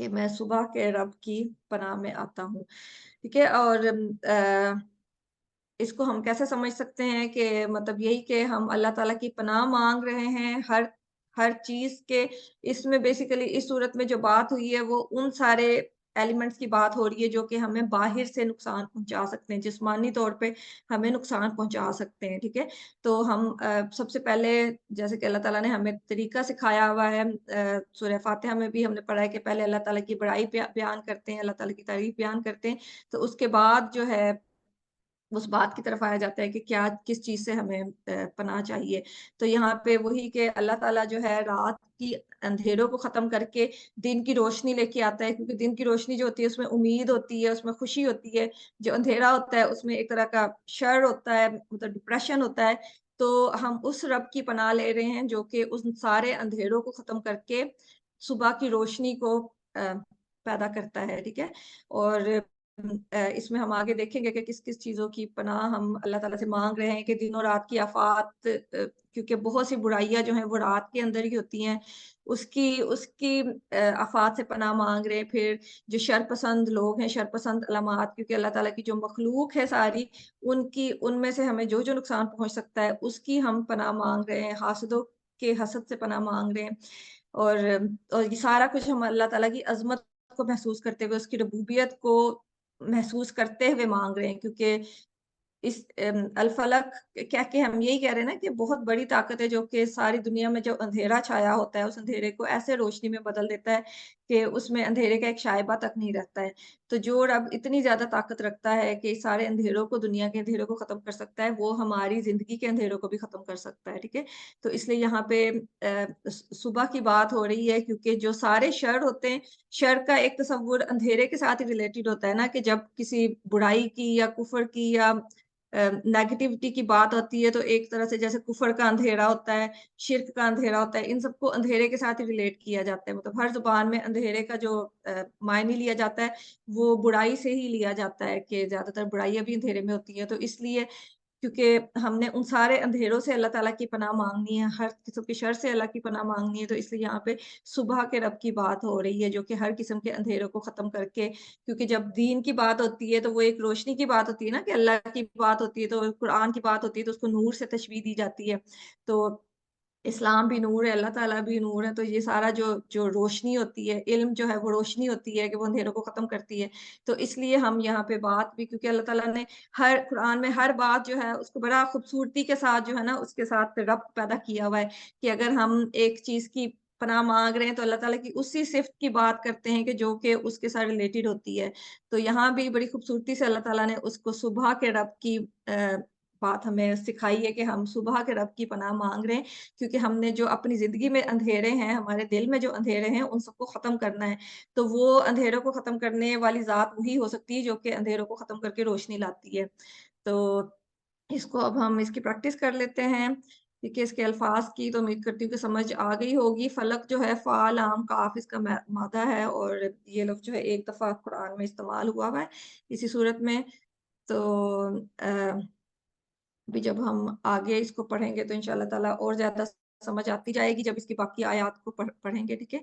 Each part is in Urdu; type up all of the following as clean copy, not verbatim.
کہ میں صبح کے رب کی پناہ میں آتا ہوں، ٹھیک ہے؟ اور اس کو ہم کیسے سمجھ سکتے ہیں کہ مطلب یہی کہ ہم اللہ تعالیٰ کی پناہ مانگ رہے ہیں ہر چیز کے. اس میں بیسیکلی اس صورت میں جو بات ہوئی ہے وہ ان سارے ایلیمنٹس کی بات ہو رہی ہے جو کہ ہمیں باہر سے نقصان پہنچا سکتے ہیں، جسمانی طور پہ ہمیں نقصان پہنچا سکتے ہیں، ٹھیک ہے؟ تو ہم سب سے پہلے جیسے کہ اللہ تعالیٰ نے ہمیں طریقہ سکھایا ہوا ہے، سورہ فاتحہ میں بھی ہم نے پڑھا ہے کہ پہلے اللہ تعالیٰ کی بڑائی بیان کرتے ہیں، اللہ تعالیٰ کی تعریف بیان کرتے ہیں، تو اس کے بعد جو ہے اس بات کی طرف آیا جاتا ہے کہ کیا کس چیز سے ہمیں پناہ چاہیے. تو یہاں پہ وہی کہ اللہ تعالیٰ جو ہے رات کی اندھیروں کو ختم کر کے دن کی روشنی لے کے آتا ہے، کیونکہ دن کی روشنی جو ہوتی ہے اس میں امید ہوتی ہے، اس میں خوشی ہوتی ہے. جو اندھیرا ہوتا ہے اس میں ایک طرح کا شر ہوتا ہے، مطلب ڈپریشن ہوتا ہے. تو ہم اس رب کی پناہ لے رہے ہیں جو کہ ان سارے اندھیروں کو ختم کر کے صبح کی روشنی کو پیدا کرتا ہے، ٹھیک ہے؟ اور اس میں ہم آگے دیکھیں گے کہ کس کس چیزوں کی پناہ ہم اللہ تعالیٰ سے مانگ رہے ہیں، کہ دن اور رات کی آفات، کیونکہ بہت سی برائیاں جو ہیں وہ رات کے اندر ہی ہوتی ہیں، اس کی آفات سے پناہ مانگ رہے ہیں. پھر جو شرپسند لوگ ہیں، شرپسند علامات، کیونکہ اللہ تعالیٰ کی جو مخلوق ہے ساری، ان میں سے ہمیں جو نقصان پہنچ سکتا ہے اس کی ہم پناہ مانگ رہے ہیں، حاسدوں کے حسد سے پناہ مانگ رہے ہیں. اور یہ سارا کچھ ہم اللہ تعالیٰ کی عظمت کو محسوس کرتے ہوئے، اس کی ربوبیت کو محسوس کرتے ہوئے مانگ رہے ہیں. کیونکہ اس الفلق کیا کہ ہم یہی کہہ رہے ہیں نا کہ بہت بڑی طاقت ہے جو کہ ساری دنیا میں جو اندھیرا چھایا ہوتا ہے اس اندھیرے کو ایسے روشنی میں بدل دیتا ہے کہ اس میں اندھیرے کا ایک شائبہ تک نہیں رہتا ہے. تو جو رب اتنی زیادہ طاقت رکھتا ہے کہ سارے اندھیروں کو، دنیا کے اندھیروں کو ختم کر سکتا ہے، وہ ہماری زندگی کے اندھیروں کو بھی ختم کر سکتا ہے، ٹھیک ہے؟ تو اس لیے یہاں پہ صبح کی بات ہو رہی ہے، کیونکہ جو سارے شر ہوتے ہیں، شر کا ایک تصور اندھیرے کے ساتھ ہی ریلیٹڈ ہوتا ہے نا، کہ جب کسی برائی کی یا کفر کی یا نیگیٹیوٹی کی بات ہوتی ہے تو ایک طرح سے جیسے کفر کا اندھیرا ہوتا ہے، شرک کا اندھیرا ہوتا ہے، ان سب کو اندھیرے کے ساتھ ہی ریلیٹ کیا جاتا ہے. مطلب ہر زبان میں اندھیرے کا جو معنی لیا جاتا ہے وہ برائی سے ہی لیا جاتا ہے، کہ زیادہ تر برائیاں بھی اندھیرے میں ہوتی ہیں. تو اس لیے کیونکہ ہم نے ان سارے اندھیروں سے اللہ تعالیٰ کی پناہ مانگنی ہے، ہر قسم کی شر سے اللہ کی پناہ مانگنی ہے، تو اس لیے یہاں پہ صبح کے رب کی بات ہو رہی ہے جو کہ ہر قسم کے اندھیروں کو ختم کر کے، کیونکہ جب دین کی بات ہوتی ہے تو وہ ایک روشنی کی بات ہوتی ہے نا، کہ اللہ کی بات ہوتی ہے تو قرآن کی بات ہوتی ہے تو اس کو نور سے تشبیہ دی جاتی ہے. تو اسلام بھی نور ہے، اللہ تعالیٰ بھی نور ہے، تو یہ سارا جو روشنی ہوتی ہے، علم جو ہے وہ روشنی ہوتی ہے کہ وہ اندھیروں کو ختم کرتی ہے. تو اس لیے ہم یہاں پہ بات بھی، کیونکہ اللہ تعالیٰ نے ہر قرآن میں ہر بات جو ہے اس کو بڑا خوبصورتی کے ساتھ جو ہے نا اس کے ساتھ ربط پیدا کیا ہوا ہے، کہ اگر ہم ایک چیز کی پناہ مانگ رہے ہیں تو اللہ تعالیٰ کی اسی صفت کی بات کرتے ہیں کہ جو کہ اس کے ساتھ ریلیٹڈ ہوتی ہے. تو یہاں بھی بڑی خوبصورتی سے اللہ تعالیٰ نے اس کو صبح کے رب کی بات ہمیں سکھائی ہے، کہ ہم صبح کے رب کی پناہ مانگ رہے ہیں، کیونکہ ہم نے جو اپنی زندگی میں اندھیرے ہیں، ہمارے دل میں جو اندھیرے ہیں، ان سب کو ختم کرنا ہے. تو وہ اندھیروں کو ختم کرنے والی ذات وہی ہو سکتی ہے جو کہ اندھیروں کو ختم کر کے روشنی لاتی ہے. تو اس کو اب ہم اس کی پریکٹس کر لیتے ہیں، کیونکہ اس کے الفاظ کی تو امید کرتی ہوں کہ سمجھ آ گئی ہوگی. فلک جو ہے فا لام کاف اس کا مادہ ہے، اور یہ لفظ جو ہے ایک دفعہ قرآن میں استعمال ہوا ہے اسی صورت میں. تو بھی جب ہم آگے اس کو پڑھیں گے تو انشاءاللہ تعالیٰ اور زیادہ سمجھ آتی جائے گی جب اس کی باقی آیات کو پڑھیں گے، ٹھیک ہے؟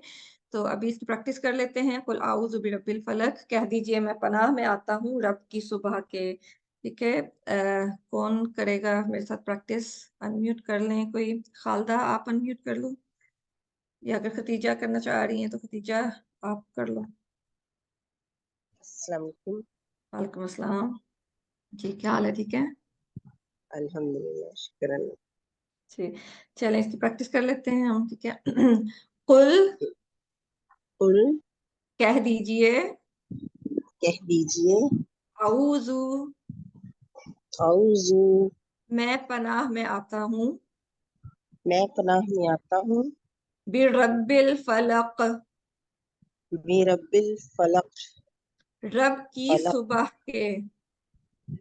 تو ابھی اس کی پریکٹس کر لیتے ہیں. قل اعوذ برب الفلق، کہہ دیجئے میں پناہ میں آتا ہوں رب کی صبح کے، ٹھیک ہے؟ کون کرے گا میرے ساتھ پریکٹس؟ انمیوٹ کر لیں کوئی. خالدہ آپ انمیوٹ کر لو، یا اگر ختیجہ کرنا چاہ رہی ہیں تو ختیجہ آپ کر لو. السلام علیکم. وعلیکم السلام. جی کیا حال ہے؟ ٹھیک ہے الحمدللہ، شکر اللہ. جی چلیں اس کی پریکٹس کر لیتے ہیں ہم، ٹھیک ہے؟ قل، قل، کہہ دیجئے، کہہ دیجئے، اعوذ، اعوذ، میں پناہ میں آتا ہوں، میں پناہ میں آتا ہوں، برب الفلق، برب الفلق، رب کی فلق، صبح کے.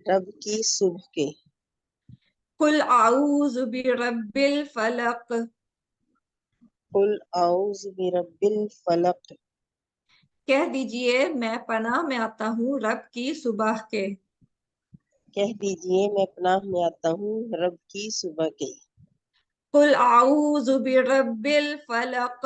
رب کی صبح کے. قل اعوذ برب الفلق، قل اعوذ برب الفلق، کہہ دیجئے میں پناہ میں آتا ہوں رب کی صبح کے. کہہ دیجئے میں پناہ میں آتا ہوں رب کی صبح کے. قل اعوذ برب الفلق،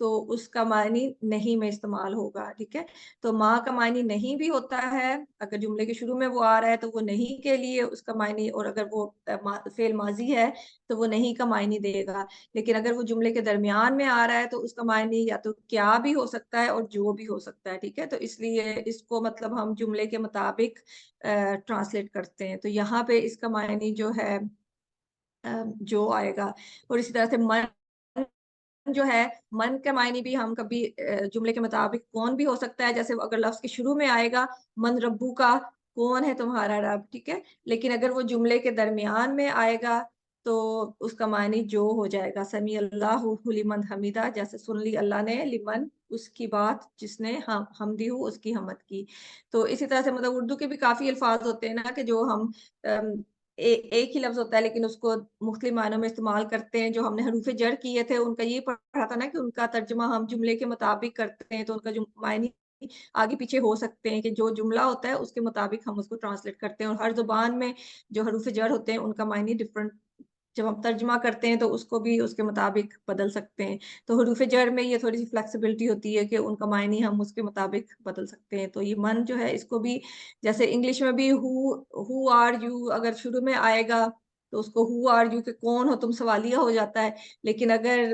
تو اس کا معنی نہیں میں استعمال ہوگا. ٹھیک ہے, تو ما کا معنی نہیں بھی ہوتا ہے, اگر جملے کے شروع میں وہ آ رہا ہے تو وہ نہیں کے لیے اس کا معنی, اور اگر وہ فعل ماضی ہے تو وہ نہیں کا معنی دے گا. لیکن اگر وہ جملے کے درمیان میں آ رہا ہے تو اس کا معنی یا تو کیا بھی ہو سکتا ہے اور جو بھی ہو سکتا ہے. ٹھیک ہے, تو اس لیے اس کو مطلب ہم جملے کے مطابق ٹرانسلیٹ کرتے ہیں. تو یہاں پہ اس کا معنی جو ہے جو آئے گا. اور اسی طرح سے من جو ہے, من کا معنی بھی ہم کبھی جملے کے مطابق کون بھی ہو سکتا ہے, جیسے اگر لفظ کے شروع میں آئے گا من ربو کا, کون ہے تمہارا رب. ٹھیک ہے, لیکن اگر وہ جملے کے درمیان میں آئے گا تو اس کا معنی جو ہو جائے گا, سمی اللہ لمن حمیدہ, جیسے سن لی اللہ نے, لمن اس کی بات جس نے حمدی ہو اس کی حمد کی. تو اسی طرح سے مطلب اردو کے بھی کافی الفاظ ہوتے ہیں نا کہ جو ہم ایک ہی لفظ ہوتا ہے لیکن اس کو مختلف معنوں میں استعمال کرتے ہیں. جو ہم نے حروف جر کیے تھے ان کا یہ پڑھا تھا نا کہ ان کا ترجمہ ہم جملے کے مطابق کرتے ہیں, تو ان کا جو معنی آگے پیچھے ہو سکتے ہیں کہ جو جملہ ہوتا ہے اس کے مطابق ہم اس کو ٹرانسلیٹ کرتے ہیں. اور ہر زبان میں جو حروف جر ہوتے ہیں ان کا معنی ڈفرنٹ, جب ہم ترجمہ کرتے ہیں تو اس کو بھی اس کے مطابق بدل سکتے ہیں. تو حروف جر میں یہ تھوڑی سی فلیکسیبلٹی ہوتی ہے کہ ان کا معنی ہم اس کے مطابق بدل سکتے ہیں. تو یہ من جو ہے اس کو بھی جیسے انگلش میں بھی ہو آر یو اگر شروع میں آئے گا تو اس کو ہو آر یو کہ کون ہو تم سوالیہ ہو جاتا ہے, لیکن اگر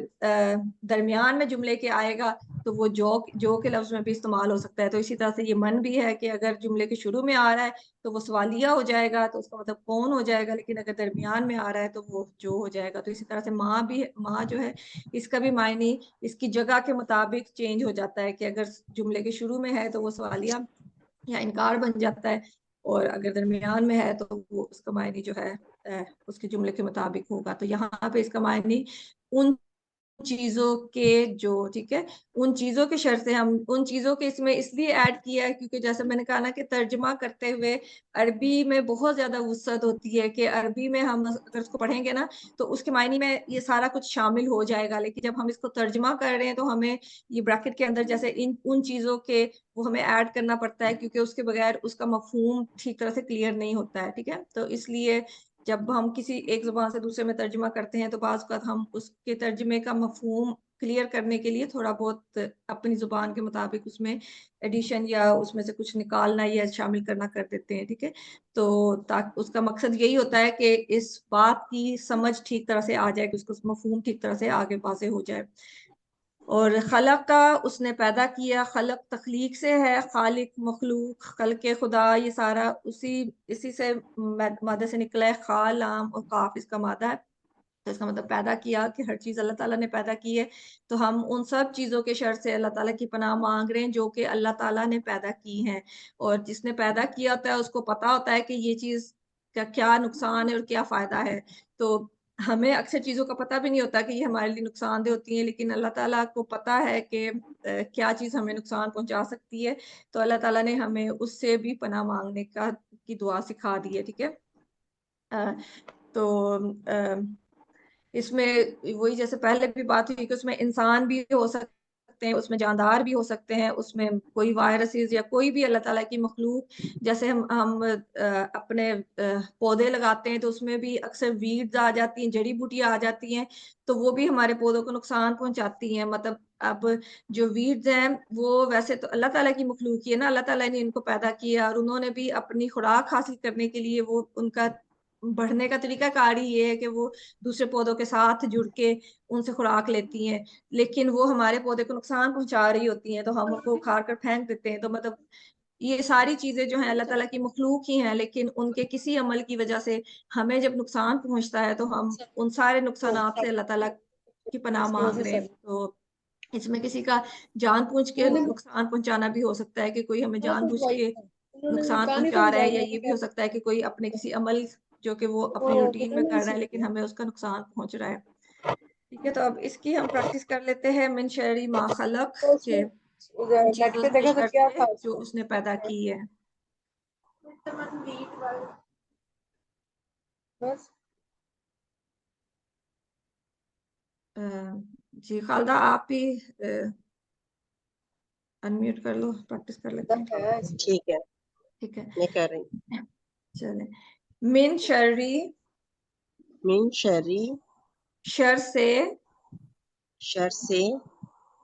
درمیان میں جملے کے آئے گا تو وہ جو کے لفظ میں بھی استعمال ہو سکتا ہے. تو اسی طرح سے یہ من بھی ہے کہ اگر جملے کے شروع میں آ رہا ہے تو وہ سوالیہ ہو جائے گا تو اس کا مطلب کون ہو جائے گا, لیکن اگر درمیان میں آ رہا ہے تو وہ جو ہو جائے گا. تو اسی طرح سے ماں جو ہے اس کا بھی معنی اس کی جگہ کے مطابق چینج ہو جاتا ہے کہ اگر جملے کے شروع میں ہے تو وہ سوالیہ یا انکار بن جاتا ہے, اور اگر درمیان میں ہے تو وہ اس کا معنی جو ہے اس کے جملے کے مطابق ہوگا. تو یہاں پہ اس کا معنی ان چیزوں کے جو, ٹھیک ہے, ان چیزوں کے شرط سے ہم ان چیزوں کے اس میں اس لیے ایڈ کیا ہے کیونکہ جیسے میں نے کہا نا کہ ترجمہ کرتے ہوئے عربی میں بہت زیادہ وسعت ہوتی ہے کہ عربی میں ہم اگر اس کو پڑھیں گے نا تو اس کے معنی میں یہ سارا کچھ شامل ہو جائے گا, لیکن جب ہم اس کو ترجمہ کر رہے ہیں تو ہمیں یہ بریکٹ کے اندر جیسے ان چیزوں کے وہ ہمیں ایڈ کرنا پڑتا ہے کیونکہ اس کے بغیر اس کا مفہوم ٹھیک طرح سے کلیئر نہیں ہوتا ہے. ٹھیک ہے, تو اس لیے جب ہم کسی ایک زبان سے دوسرے میں ترجمہ کرتے ہیں تو بعض اوقات ہم اس کے ترجمے کا مفہوم کلیئر کرنے کے لیے تھوڑا بہت اپنی زبان کے مطابق اس میں ایڈیشن یا اس میں سے کچھ نکالنا یا شامل کرنا کر دیتے ہیں. ٹھیک ہے, تو اس کا مقصد یہی ہوتا ہے کہ اس بات کی سمجھ ٹھیک طرح سے آ جائے کہ اس کو مفہوم ٹھیک طرح سے آگے واضح ہو جائے. اور خلق کا اس نے پیدا کیا, خلق تخلیق سے ہے, خالق مخلوق خلق خدا, یہ سارا اسی سے مادہ سے نکلا ہے. خال لام اور قاف اس کا مادہ ہے, تو اس کا مطلب پیدا کیا کہ ہر چیز اللہ تعالیٰ نے پیدا کی ہے. تو ہم ان سب چیزوں کے شر سے اللہ تعالیٰ کی پناہ مانگ رہے ہیں جو کہ اللہ تعالیٰ نے پیدا کی ہیں, اور جس نے پیدا کیا ہوتا ہے اس کو پتا ہوتا ہے کہ یہ چیز کا کیا نقصان ہے اور کیا فائدہ ہے. تو ہمیں اکثر چیزوں کا پتہ بھی نہیں ہوتا کہ یہ ہمارے لیے نقصان دہ ہوتی ہیں, لیکن اللہ تعالیٰ کو پتا ہے کہ کیا چیز ہمیں نقصان پہنچا سکتی ہے. تو اللہ تعالیٰ نے ہمیں اس سے بھی پناہ مانگنے کی دعا سکھا دی ہے. ٹھیک ہے, تو اس میں وہی جیسے پہلے بھی بات ہوئی کہ اس میں انسان بھی ہو سکتے ہیں, اس میں جاندار بھی ہو سکتے ہیں, اس میں کوئی وائرسز یا کوئی بھی اللہ تعالیٰ کی مخلوق, جیسے ہم اپنے پودے لگاتے ہیں تو اس میں بھی اکثر ویڈز آ جاتی ہیں, جڑی بوٹیاں آ جاتی ہیں, تو وہ بھی ہمارے پودوں کو نقصان پہنچاتی ہیں. مطلب اب جو ویڈز ہیں وہ ویسے تو اللہ تعالیٰ کی مخلوق ہے نا, اللہ تعالیٰ نے ان کو پیدا کیا اور انہوں نے بھی اپنی خوراک حاصل کرنے کے لیے وہ ان کا بڑھنے کا طریقہ کار ہی یہ ہے کہ وہ دوسرے پودوں کے ساتھ جڑ کے ان سے خوراک لیتی ہیں, لیکن وہ ہمارے پودے کو نقصان پہنچا رہی ہوتی ہیں تو ہم ان کو اکھاڑ کر پھینک دیتے ہیں. تو مطلب یہ ساری چیزیں جو ہیں اللہ تعالیٰ کی مخلوق ہی ہیں, لیکن ان کے کسی عمل کی وجہ سے ہمیں جب نقصان پہنچتا ہے تو ہم ان سارے نقصانات سے اللہ تعالیٰ کی پناہ مانگ رہے ہیں. تو اس میں کسی کا جان بوجھ کے نقصان پہنچانا بھی ہو سکتا ہے کہ کوئی ہمیں جان بوجھ کے نقصان پہنچا رہا ہے, یا یہ بھی ہو سکتا ہے کہ کوئی اپنے کسی عمل جو کہ وہ اپنی روٹین میں کر رہا ہے لیکن ہمیں اس کا نقصان پہنچ رہا ہے. ٹھیک ہے, تو اب اس کی ہم پریکٹس کر لیتے ہیں. من شر ما خلق کے ان چیزوں کے شر سے جو اس نے پیدا کی ہے. جی خالدہ آپ بھی انمیوٹ کر لو, پریکٹس کر لیتے ہیں. ٹھیک ہے, ٹھیک ہے, میں کر رہی ہوں. چلیں. من شری, من شری, شر سے, شر سے,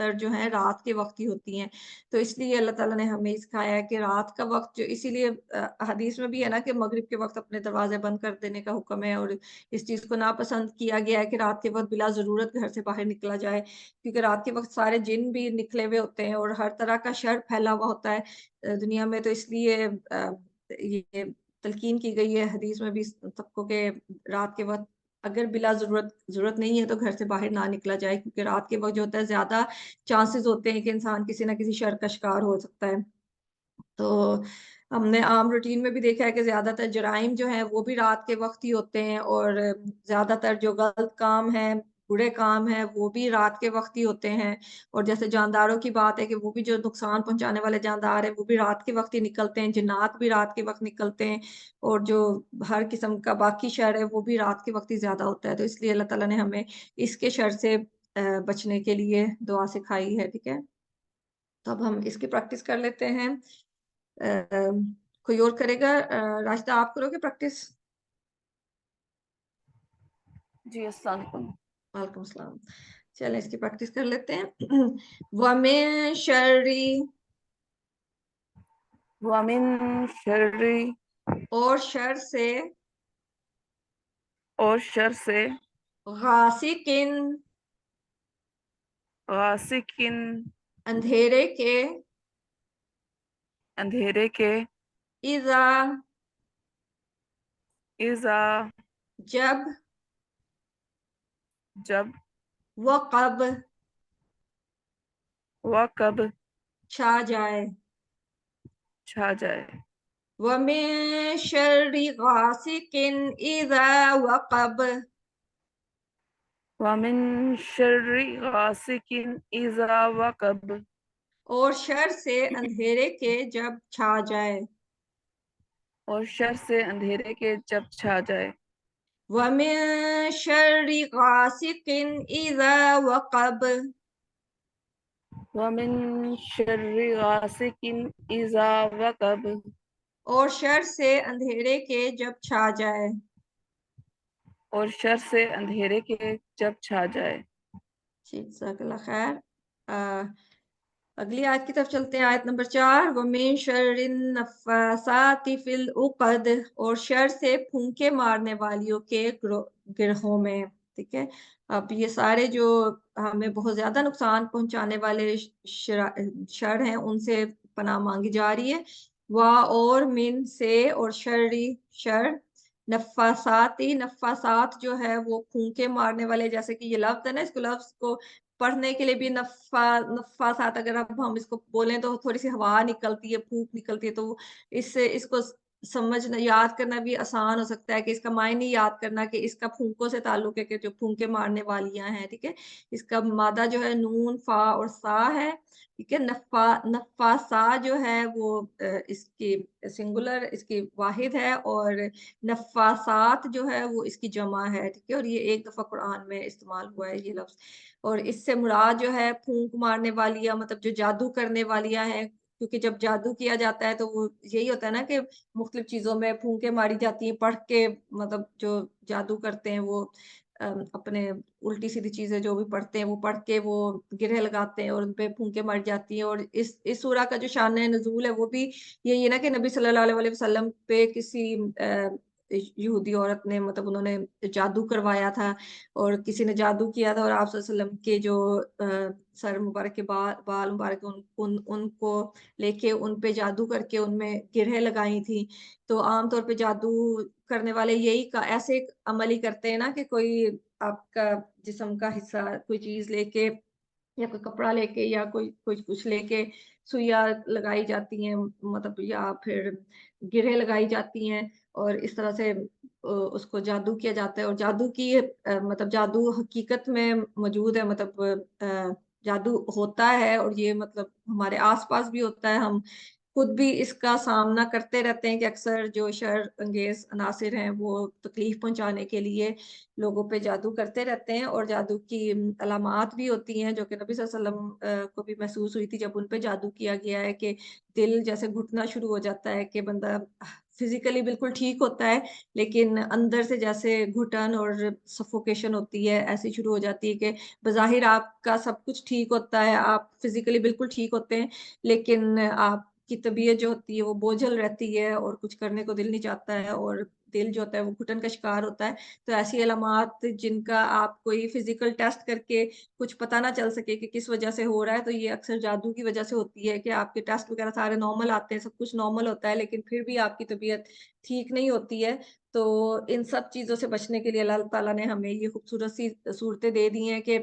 تر جو ہیں رات کے وقت ہی ہوتی ہیں. تو اس لیے اللہ تعالیٰ نے ہمیں سکھایا ہے کہ رات کا وقت جو اسی لیے حدیث میں بھی ہے نا کہ مغرب کے وقت اپنے دروازے بند کر دینے کا حکم ہے, اور اس چیز کو ناپسند کیا گیا ہے کہ رات کے وقت بلا ضرورت گھر سے باہر نکلا جائے, کیونکہ رات کے وقت سارے جن بھی نکلے ہوئے ہوتے ہیں اور ہر طرح کا شر پھیلا ہوا ہوتا ہے دنیا میں. تو اس لیے یہ تلقین کی گئی ہے حدیث میں بھی سب کو کہ رات کے وقت اگر بلا ضرورت نہیں ہے تو گھر سے باہر نہ نکلا جائے, کیونکہ رات کے وقت جو ہوتا ہے زیادہ چانسز ہوتے ہیں کہ انسان کسی نہ کسی شر کا شکار ہو سکتا ہے. تو ہم نے عام روٹین میں بھی دیکھا ہے کہ زیادہ تر جرائم جو ہیں وہ بھی رات کے وقت ہی ہوتے ہیں, اور زیادہ تر جو غلط کام ہیں, برے کام ہیں, وہ بھی رات کے وقت ہی ہوتے ہیں. اور جیسے جانداروں کی بات ہے کہ وہ بھی جو نقصان پہنچانے والے جاندار ہیں وہ بھی رات کے وقت ہی نکلتے ہیں, جنات بھی رات کے وقت نکلتے ہیں, اور جو ہر قسم کا باقی شر ہے وہ بھی رات کے وقت ہی زیادہ ہوتا ہے. تو اس لیے اللہ تعالیٰ نے ہمیں اس کے شر سے بچنے کے لیے دعا سکھائی ہے. ٹھیک ہے, تو اب ہم اس کی پریکٹس کر لیتے ہیں. کوئی اور کرے گا؟ راشدہ آپ کرو گے پریکٹس؟ جی السلام علیکم. وعلیکم السلام. چلیں اس کی پریکٹس کر لیتے ہیں. وَمِن شَرِّ, وَمِن شَرِّ, اور شر سے, اور شر سے, غاسقٍ, غاسقٍ, اندھیرے کے, اندھیرے کے, اذا, اذا, جب, جب, وقب, وقب, چھا جائے. چھا جائے. وَمِن شَرِّ غَاسِقٍ إِذَا وَقَبَ, وَمِن شَرِّ غَاسِقٍ إِذَا وَقَبَ, اور شر سے اندھیرے کے جب چھا جائے. اور شر سے اندھیرے کے جب چھا جائے. وَمِن شَرِّ غَاسِقٍ إِذَا وَقَبَ, وَمِن شَرِّ غَاسِقٍ إِذَا وَقَبَ, اور شر سے اندھیرے کے جب چھا جائے. اور شر سے اندھیرے کے جب چھا جائے. جزاک اللہ خیر. اگلی آیت کی طرف چلتے ہیں, آیت نمبر 4. وَمِن شَرِّ النَّفَّاثَاتِ فِی الْعُقَدِ, اور شر سے پھونکے مارنے والیوں کے گرہوں میں. ٹھیک ہے, اب یہ سارے جو ہمیں بہت زیادہ نقصان پہنچانے والے شر ہیں ان سے پناہ مانگی جا رہی ہے. اور من سے, اور شر, نفاساتی, نفاسات جو ہے وہ پھونکے مارنے والے, جیسے کہ یہ لفظ ہے نا, اس کو لفظ کو پڑھنے کے لیے بھی نفاسات, اگر اب ہم اس کو بولیں تو تھوڑی سی ہوا نکلتی ہے, پھونک نکلتی ہے, تو اس سے اس کو سمجھنا, یاد کرنا بھی آسان ہو سکتا ہے کہ اس کا معنی یاد کرنا کہ اس کا پھونکوں سے تعلق ہے, کہ جو پھونکے مارنے والیاں ہیں. ٹھیک ہے, اس کا مادہ جو ہے نون, فا اور سا ہے. ٹھیک ہے, نفاسا جو ہے وہ اس کی سنگولر, اس کی واحد ہے, اور نفاسات جو ہے وہ اس کی جمع ہے. ٹھیک ہے, اور یہ ایک دفعہ قرآن میں استعمال ہوا ہے یہ لفظ. اور اس سے مراد جو ہے پھونک مارنے والیاں, مطلب جو جادو کرنے والیاں ہیں, کیونکہ جب جادو کیا جاتا ہے تو وہ یہی ہوتا ہے نا کہ مختلف چیزوں میں پھونکیں ماری جاتی ہیں پڑھ کے, مطلب جو جادو کرتے ہیں وہ اپنے الٹی سیدھی چیزیں جو بھی پڑھتے ہیں وہ پڑھ کے وہ گرہ لگاتے ہیں اور ان پہ پھونکیں مر جاتی ہیں. اور اس سورہ کا جو شان نزول ہے وہ بھی یہی ہے نا کہ نبی صلی اللہ علیہ وسلم پہ کسی یہودی عورت نے, مطلب انہوں نے جادو کروایا تھا, اور کسی نے جادو کیا تھا, اور آپ صلی اللہ علیہ وسلم کے جو سر مبارک کے بال مبارک ان کو لے کے ان پہ جادو کر کے ان میں گرہیں لگائی تھی. تو عام طور پہ جادو کرنے والے یہی ایسے عمل ہی کرتے ہیں نا کہ کوئی آپ کا جسم کا حصہ کوئی چیز لے کے, یا کوئی کپڑا لے کے, یا کوئی کچھ لے کے سوئیاں لگائی جاتی ہیں, مطلب یا پھر گرہیں لگائی جاتی ہیں, اور اس طرح سے اس کو جادو کیا جاتا ہے. اور جادو کی مطلب جادو حقیقت میں موجود ہے, مطلب جادو ہوتا ہے, اور یہ مطلب ہمارے آس پاس بھی ہوتا ہے. ہم خود بھی اس کا سامنا کرتے رہتے ہیں کہ اکثر جو شر انگیز عناصر ہیں وہ تکلیف پہنچانے کے لیے لوگوں پہ جادو کرتے رہتے ہیں. اور جادو کی علامات بھی ہوتی ہیں جو کہ نبی صلی اللہ علیہ وسلم کو بھی محسوس ہوئی تھی جب ان پہ جادو کیا گیا ہے, کہ دل جیسے گھٹنا شروع ہو جاتا ہے, کہ بندہ فزیکلی بالکل ٹھیک ہوتا ہے لیکن اندر سے جیسے گھٹن اور سفوکیشن ہوتی ہے ایسی شروع ہو جاتی ہے کہ بظاہر آپ کا سب کچھ ٹھیک ہوتا ہے، آپ فزیکلی بالکل ٹھیک ہوتے ہیں لیکن آپ کی طبیعت جو ہوتی ہے وہ بوجھل رہتی ہے اور کچھ کرنے کو دل نہیں چاہتا ہے اور دل جو ہوتا ہے وہ گھٹن کا شکار ہوتا ہے. تو ایسی علامات جن کا آپ کوئی فزیکل ٹیسٹ کر کے کچھ پتہ نہ چل سکے کہ کس وجہ سے ہو رہا ہے، تو یہ اکثر جادو کی وجہ سے ہوتی ہے کہ آپ کے ٹیسٹ وغیرہ سارے نارمل آتے ہیں، سب کچھ نارمل ہوتا ہے لیکن پھر بھی آپ کی طبیعت ٹھیک نہیں ہوتی ہے. تو ان سب چیزوں سے بچنے کے لیے اللہ تعالیٰ نے ہمیں یہ خوبصورت سی صورتیں دے دی ہیں کہ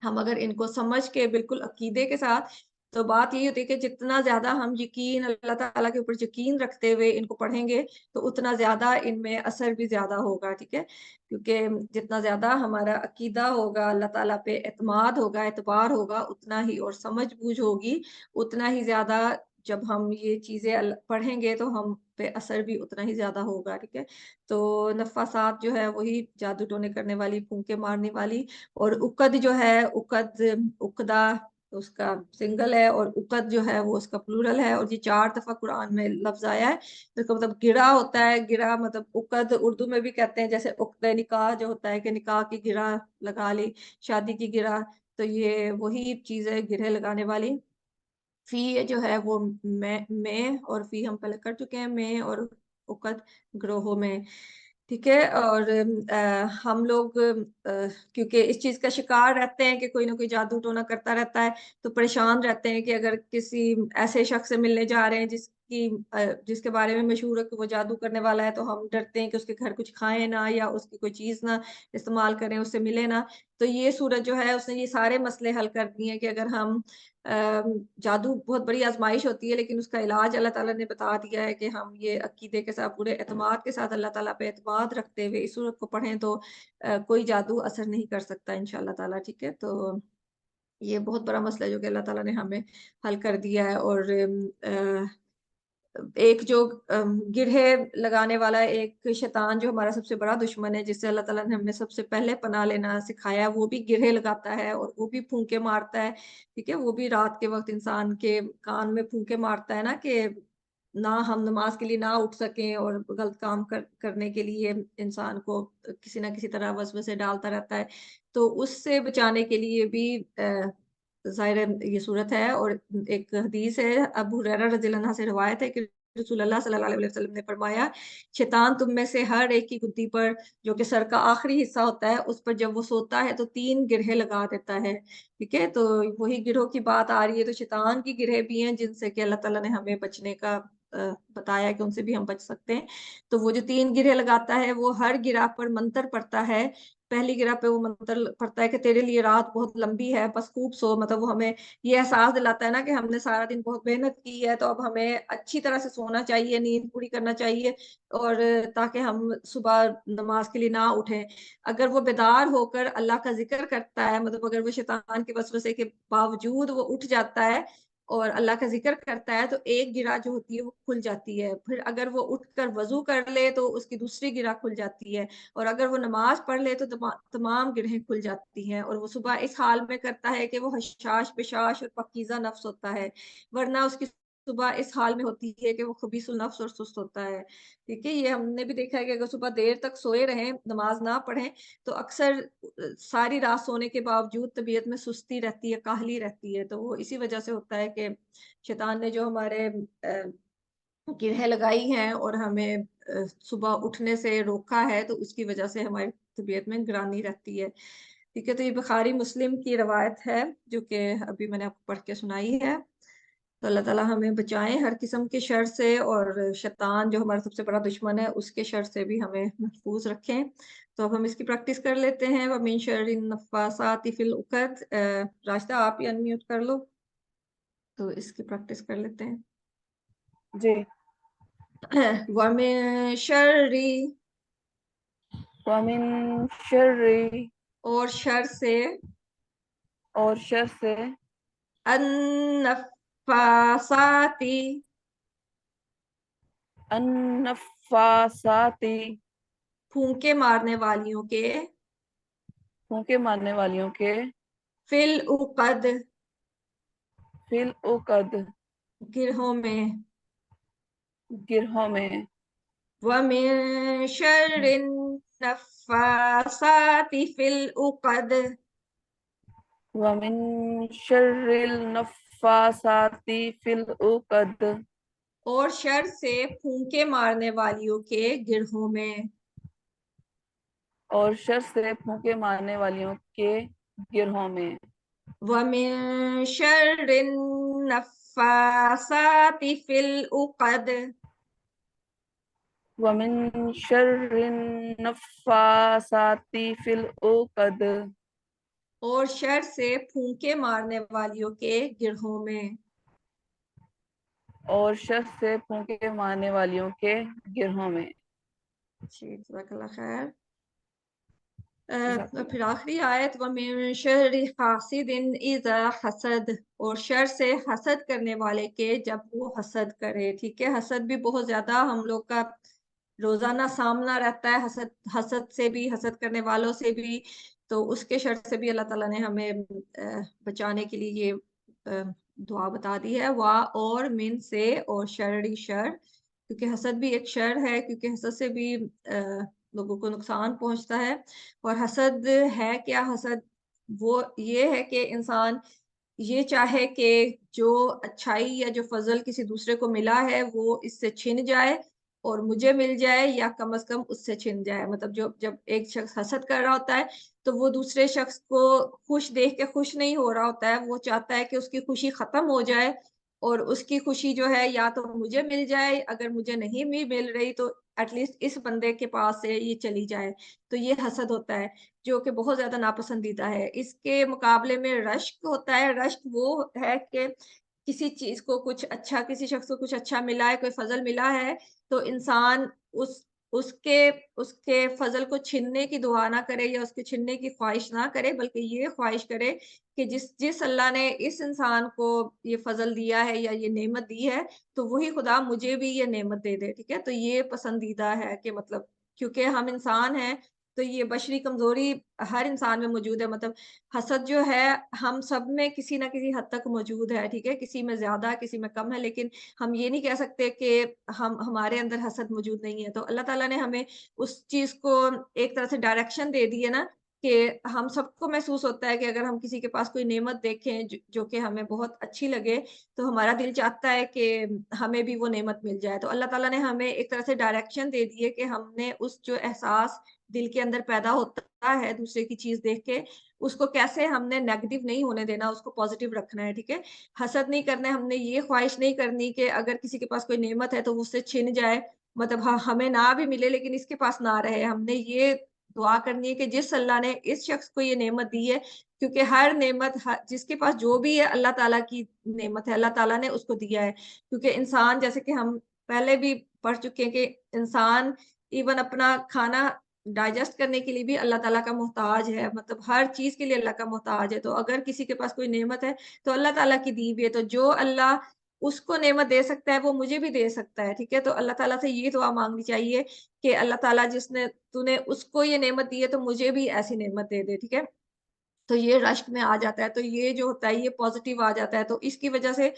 ہم اگر ان کو سمجھ کے بالکل عقیدے کے ساتھ، تو بات یہی ہوتی ہے کہ جتنا زیادہ ہم یقین اللہ تعالیٰ کے اوپر یقین رکھتے ہوئے ان کو پڑھیں گے تو اتنا زیادہ ان میں اثر بھی زیادہ ہوگا. ٹھیک ہے، کیونکہ جتنا زیادہ ہمارا عقیدہ ہوگا، اللہ تعالیٰ پہ اعتماد ہوگا، اعتبار ہوگا، اتنا ہی اور سمجھ بوجھ ہوگی اتنا ہی زیادہ جب ہم یہ چیزیں پڑھیں گے تو ہم پہ اثر بھی اتنا ہی زیادہ ہوگا. ٹھیک ہے، تو نفاسات جو ہے وہی جادو ٹونے کرنے والی، پھونکے مارنے والی، اور عقد جو ہے عقدہ اس کا سنگل ہے اور عقد جو ہے وہ اس کا پلورل ہے، اور یہ 4 دفعہ قرآن میں لفظ آیا ہے. اس کا مطلب گرہ ہوتا ہے، گرہ مطلب عقد اردو میں بھی کہتے ہیں، جیسے عقد نکاح جو ہوتا ہے کہ نکاح کی گرہ لگا لی، شادی کی گرہ، تو یہ وہی چیز ہے گرہ لگانے والی. فی جو ہے وہ میں اور فی ہم پہلے کر چکے ہیں، میں اور عقد گروہوں میں. ٹھیک ہے، اور ہم لوگ کیونکہ اس چیز کا شکار رہتے ہیں کہ کوئی نہ کوئی جادو ٹونا کرتا رہتا ہے، تو پریشان رہتے ہیں کہ اگر کسی ایسے شخص سے ملنے جا رہے ہیں جس کے بارے میں مشہور ہے کہ وہ جادو کرنے والا ہے، تو ہم ڈرتے ہیں کہ اس کے گھر کچھ کھائیں نہ یا اس کی کوئی چیز نہ استعمال کریں، اس سے ملے نہ. تو یہ صورت جو ہے اس نے یہ سارے مسئلے حل کر دیے ہیں کہ اگر ہم جادو بہت بڑی آزمائش ہوتی ہے لیکن اس کا علاج اللہ تعالیٰ نے بتا دیا ہے کہ ہم یہ عقیدے کے ساتھ، پورے اعتماد کے ساتھ، اللہ تعالیٰ پہ اعتماد رکھتے ہوئے اس صورت کو پڑھیں تو کوئی جادو اثر نہیں کر سکتا انشاءاللہ تعالیٰ. ٹھیک ہے، تو یہ بہت بڑا مسئلہ ہے جو کہ اللہ تعالیٰ نے ہمیں حل کر دیا ہے. اور ایک جو گرہے لگانے والا ایک شیطان جو ہمارا سب سے بڑا دشمن ہے، جس سے اللہ تعالیٰ نے ہمیں سب سے پہلے پناہ لینا سکھایا، وہ بھی گرہے لگاتا ہے اور وہ بھی پھونکے مارتا ہے. ٹھیک ہے، وہ بھی رات کے وقت انسان کے کان میں پھونکے مارتا ہے نا، کہ نہ ہم نماز کے لیے نہ اٹھ سکیں اور غلط کام کرنے کے لیے انسان کو کسی نہ کسی طرح وسوسے ڈالتا رہتا ہے. تو اس سے بچانے کے لیے بھی ظاہر یہ صورت ہے. اور ایک حدیث ہے ابو ہریرہ رضی اللہ عنہ سے روایت ہے کہ رسول اللہ صلی اللہ علیہ وسلم نے فرمایا، شیطان تم میں سے ہر ایک کی گدی پر جو کہ سر کا آخری حصہ ہوتا ہے اس پر جب وہ سوتا ہے تو 3 گرہے لگا دیتا ہے. ٹھیک ہے، تو وہی گروہ کی بات آ رہی ہے. تو شیطان کی گرہ بھی ہیں جن سے کہ اللہ تعالیٰ نے ہمیں بچنے کا بتایا کہ ان سے بھی ہم بچ سکتے ہیں. تو وہ جو 3 گرہ لگاتا ہے وہ ہر گرہ پر منتر پڑتا ہے. پہلی گرہ پہ وہ منتر پڑتا ہے کہ تیرے لیے رات بہت لمبی ہے بس خوب سو، مطلب وہ ہمیں یہ احساس دلاتا ہے نا کہ ہم نے سارا دن بہت محنت کی ہے، تو اب ہمیں اچھی طرح سے سونا چاہیے، نیند پوری کرنا چاہیے، اور تاکہ ہم صبح نماز کے لیے نہ اٹھیں. اگر وہ بیدار ہو کر اللہ کا ذکر کرتا ہے، مطلب اگر وہ شیطان کے وسوسے کے باوجود وہ اٹھ جاتا ہے اور اللہ کا ذکر کرتا ہے، تو ایک گرہ جو ہوتی ہے وہ کھل جاتی ہے. پھر اگر وہ اٹھ کر وضو کر لے تو اس کی دوسری گرہ کھل جاتی ہے، اور اگر وہ نماز پڑھ لے تو تمام گرہیں کھل جاتی ہیں. اور وہ صبح اس حال میں کرتا ہے کہ وہ حشاش بشاش اور پکیزہ نفس ہوتا ہے، ورنہ اس کی صبح اس حال میں ہوتی ہے کہ وہ خبیث النفس اور سست ہوتا ہے. ٹھیک ہے، یہ ہم نے بھی دیکھا ہے کہ اگر صبح دیر تک سوئے رہیں، نماز نہ پڑھیں، تو اکثر ساری رات سونے کے باوجود طبیعت میں سستی رہتی ہے، کاہلی رہتی ہے. تو وہ اسی وجہ سے ہوتا ہے کہ شیطان نے جو ہمارے گرہیں لگائی ہیں اور ہمیں صبح اٹھنے سے روکا ہے، تو اس کی وجہ سے ہماری طبیعت میں گرانی رہتی ہے. ٹھیک ہے، تو یہ بخاری مسلم کی روایت ہے جو کہ ابھی میں نے آپ کو پڑھ کے سنائی ہے. تو اللہ تعالیٰ ہمیں بچائیں ہر قسم کے شر سے، اور شیطان جو ہمارا سب سے بڑا دشمن ہے اس کے شر سے بھی ہمیں محفوظ رکھیں. تو اب ہم اس کی پریکٹس کر لیتے ہیں. وَمِن شَرِّ النَّفَّاثَاتِ فِي الْعُقَدِ. راشدہ آپ ہی انمیوٹ کر لو تو اس کی پریکٹس کر لیتے ہیں. جی. وَمِن شَرِّ، وَمِن شَرِّ، اور شر سے، اور شر سے، النفاسات، النفاسات، پھونکے مارنے والیوں کے، پھونکے مارنے والیوں کے، فی العقد، فی العقد، گرہوں میں. گرہوں میں. وَمِن شَرِّ النَّفَّاثَاتِ فِي الْعُقَدِ ومن شر النفاثات فی العقد اور شر سے پھونکے مارنے والیوں کے گرہوں میں. اور شر سے پھونکے مارنے والیوں کے گرہوں میں. وَمِن شَرِّ النَّفَّاثَاتِ فِي الْعُقَدِ ومن شر النفاثات فی العقد اور شر سے پھونکے مارنے والیوں کے گرہوں میں. اور شر سے پھونکے مارنے والیوں کے گرہوں میں. جی جزاک اللہ خیر. جزاک اللہ. پھر آخری آیت وَمِن شَرِّ حاسد اذا حسد اور شر سے حسد کرنے والے کے جب وہ حسد کرے. ٹھیک ہے، حسد بھی بہت زیادہ ہم لوگ کا روزانہ سامنا رہتا ہے، حسد سے بھی، حسد کرنے والوں سے بھی. تو اس کے شر سے بھی اللہ تعالیٰ نے ہمیں بچانے کے لیے یہ دعا بتا دی ہے. وا اور من سے اور شرری شر، کیونکہ حسد بھی ایک شر ہے، کیونکہ حسد سے بھی لوگوں کو نقصان پہنچتا ہے. اور حسد ہے کیا؟ حسد وہ یہ ہے کہ انسان یہ چاہے کہ جو اچھائی یا جو فضل کسی دوسرے کو ملا ہے وہ اس سے چھن جائے اور مجھے مل جائے، یا کم از کم اس سے چھن جائے. مطلب جب ایک شخص حسد کر رہا ہوتا ہے تو وہ دوسرے شخص کو خوش دیکھ کے خوش نہیں ہو رہا ہوتا ہے، وہ چاہتا ہے کہ اس کی خوشی ختم ہو جائے اور اس کی خوشی جو ہے یا تو مجھے مل جائے، اگر مجھے نہیں بھی مل رہی تو ایٹ لیسٹ اس بندے کے پاس سے یہ چلی جائے. تو یہ حسد ہوتا ہے جو کہ بہت زیادہ ناپسندیدہ ہے. اس کے مقابلے میں رشک ہوتا ہے. رشک وہ ہے کہ کسی چیز کو کچھ اچھا، کسی شخص کو کچھ اچھا ملا ہے، کوئی فضل ملا ہے، تو انسان اس کے فضل کو چھننے کی دعا نہ کرے یا اس کے چھننے کی خواہش نہ کرے، بلکہ یہ خواہش کرے کہ جس اللہ نے اس انسان کو یہ فضل دیا ہے یا یہ نعمت دی ہے تو وہی خدا مجھے بھی یہ نعمت دے دے. ٹھیک ہے، تو یہ پسندیدہ ہے کہ مطلب کیونکہ ہم انسان ہیں تو یہ بشری کمزوری ہر انسان میں موجود ہے. مطلب حسد جو ہے ہم سب میں کسی نہ کسی حد تک موجود ہے. ٹھیک ہے، کسی میں زیادہ، کسی میں کم ہے، لیکن ہم یہ نہیں کہہ سکتے کہ ہمارے اندر حسد موجود نہیں ہے. تو اللہ تعالیٰ نے ہمیں اس چیز کو ایک طرح سے ڈائریکشن دے دی ہے نا، کہ ہم سب کو محسوس ہوتا ہے کہ اگر ہم کسی کے پاس کوئی نعمت دیکھیں جو کہ ہمیں بہت اچھی لگے تو ہمارا دل چاہتا ہے کہ ہمیں بھی وہ نعمت مل جائے. تو اللہ تعالیٰ نے ہمیں ایک طرح سے ڈائریکشن دے دی ہے کہ ہم نے اس جو احساس دل کے اندر پیدا ہوتا ہے دوسرے کی چیز دیکھ کے، اس کو کیسے ہم نے نیگیٹو نہیں ہونے دینا، اس کو پازیٹیو رکھنا ہے. ٹھیک ہے، حسد نہیں کرنا ہے، ہم نے یہ خواہش نہیں کرنی کہ اگر کسی کے پاس کوئی نعمت ہے تو وہ اس سے چھن جائے، مطلب ہمیں نہ بھی ملے لیکن اس کے پاس نہ رہے. ہم نے یہ دعا کرنی ہے کہ جس اللہ نے اس شخص کو یہ نعمت دی ہے، کیونکہ ہر نعمت جس کے پاس جو بھی ہے اللہ تعالیٰ کی نعمت ہے، اللہ تعالیٰ نے اس کو دیا ہے. کیونکہ انسان، جیسے کہ ہم پہلے بھی پڑھ چکے ہیں کہ انسان ایون اپنا کھانا ڈائجسٹ کرنے کے لیے بھی اللہ تعالیٰ کا محتاج ہے. مطلب ہر چیز کے لیے اللہ کا محتاج ہے. تو اگر کسی کے پاس کوئی نعمت ہے تو اللہ تعالیٰ کی دی ہوئی ہے. تو جو اللہ اس کو نعمت دے سکتا ہے وہ مجھے بھی دے سکتا ہے. ٹھیک ہے، تو اللہ تعالیٰ سے یہ دعا مانگنی چاہیے کہ اللہ تعالیٰ جس نے تو نے اس کو یہ نعمت دی ہے تو مجھے بھی ایسی نعمت دے دے. ٹھیک ہے، تو یہ رشک میں آ جاتا ہے. تو یہ جو ہوتا ہے یہ پازیٹیو آ جاتا ہے، تو اس کی وجہ سے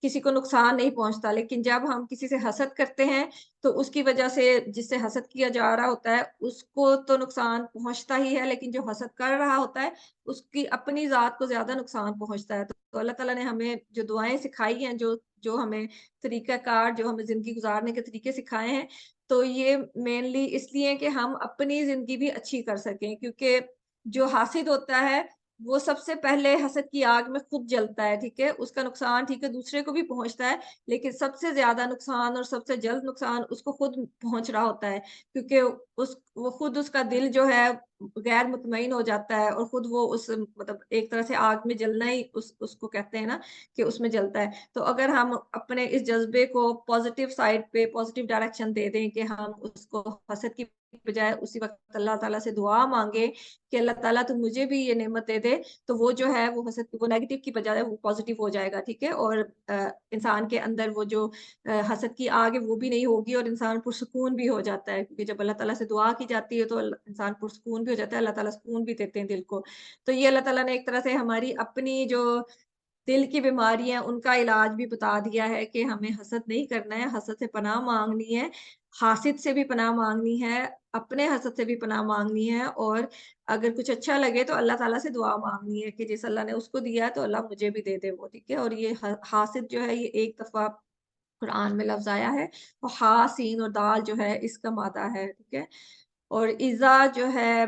کسی کو نقصان نہیں پہنچتا. لیکن جب ہم کسی سے حسد کرتے ہیں تو اس کی وجہ سے جس سے حسد کیا جا رہا ہوتا ہے اس کو تو نقصان پہنچتا ہی ہے، لیکن جو حسد کر رہا ہوتا ہے اس کی اپنی ذات کو زیادہ نقصان پہنچتا ہے. تو اللہ تعالیٰ نے ہمیں جو دعائیں سکھائی ہیں، جو ہمیں طریقہ کار، جو ہمیں زندگی گزارنے کے طریقے سکھائے ہیں، تو یہ مینلی اس لیے کہ ہم اپنی زندگی بھی اچھی کر سکیں. کیونکہ جو حاسد ہوتا ہے وہ سب سے پہلے حسد کی آگ میں خود جلتا ہے. ٹھیک ہے، اس کا نقصان ٹھیک ہے دوسرے کو بھی پہنچتا ہے، لیکن سب سے زیادہ نقصان اور سب سے جلد نقصان اس کو خود پہنچ رہا ہوتا ہے. کیونکہ وہ خود اس کا دل جو ہے غیر مطمئن ہو جاتا ہے اور خود وہ مطلب ایک طرح سے آگ میں جلنا ہی اس کو کہتے ہیں نا کہ اس میں جلتا ہے. تو اگر ہم اپنے اس جذبے کو پازیٹیو سائڈ پہ، پازیٹیو ڈائریکشن دے دیں کہ ہم اس کو حسد کی بجائے اسی وقت اللہ تعالیٰ سے دعا مانگے کہ اللہ تعالیٰ تو مجھے بھی یہ نعمت دے دے، تو وہ جو ہے وہ حسد، وہ نیگیٹو کی بجائے وہ پازیٹیو ہو جائے گا. ٹھیک ہے، اور انسان کے اندر وہ جو حسد کی آگ ہے وہ بھی نہیں ہوگی اور انسان پرسکون بھی ہو جاتا ہے. کیونکہ جب اللہ تعالیٰ سے دعا کی جاتی ہے تو انسان پرسکون بھی ہو جاتا ہے، اللہ تعالیٰ سکون بھی دیتے ہیں دل کو. تو یہ اللہ تعالیٰ نے ایک طرح سے ہماری اپنی جو دل کی بیماری ہیں ان کا علاج بھی بتا دیا ہے کہ ہمیں حسد نہیں کرنا ہے، حسد سے پناہ مانگنی ہے، حاسد سے بھی پناہ مانگنی ہے، اپنے حسد سے بھی پناہ مانگنی ہے، اور اگر کچھ اچھا لگے تو اللہ تعالیٰ سے دعا مانگنی ہے کہ جس اللہ نے اس کو دیا ہے تو اللہ مجھے بھی دے دے وہ، ٹھیک ہے۔ اور یہ حاسد جو ہے یہ ایک دفعہ قرآن میں لفظ آیا ہے، اور ہا سین اور دال جو ہے اس کا مادہ ہے، ٹھیک ہے۔ اور ایزا جو ہے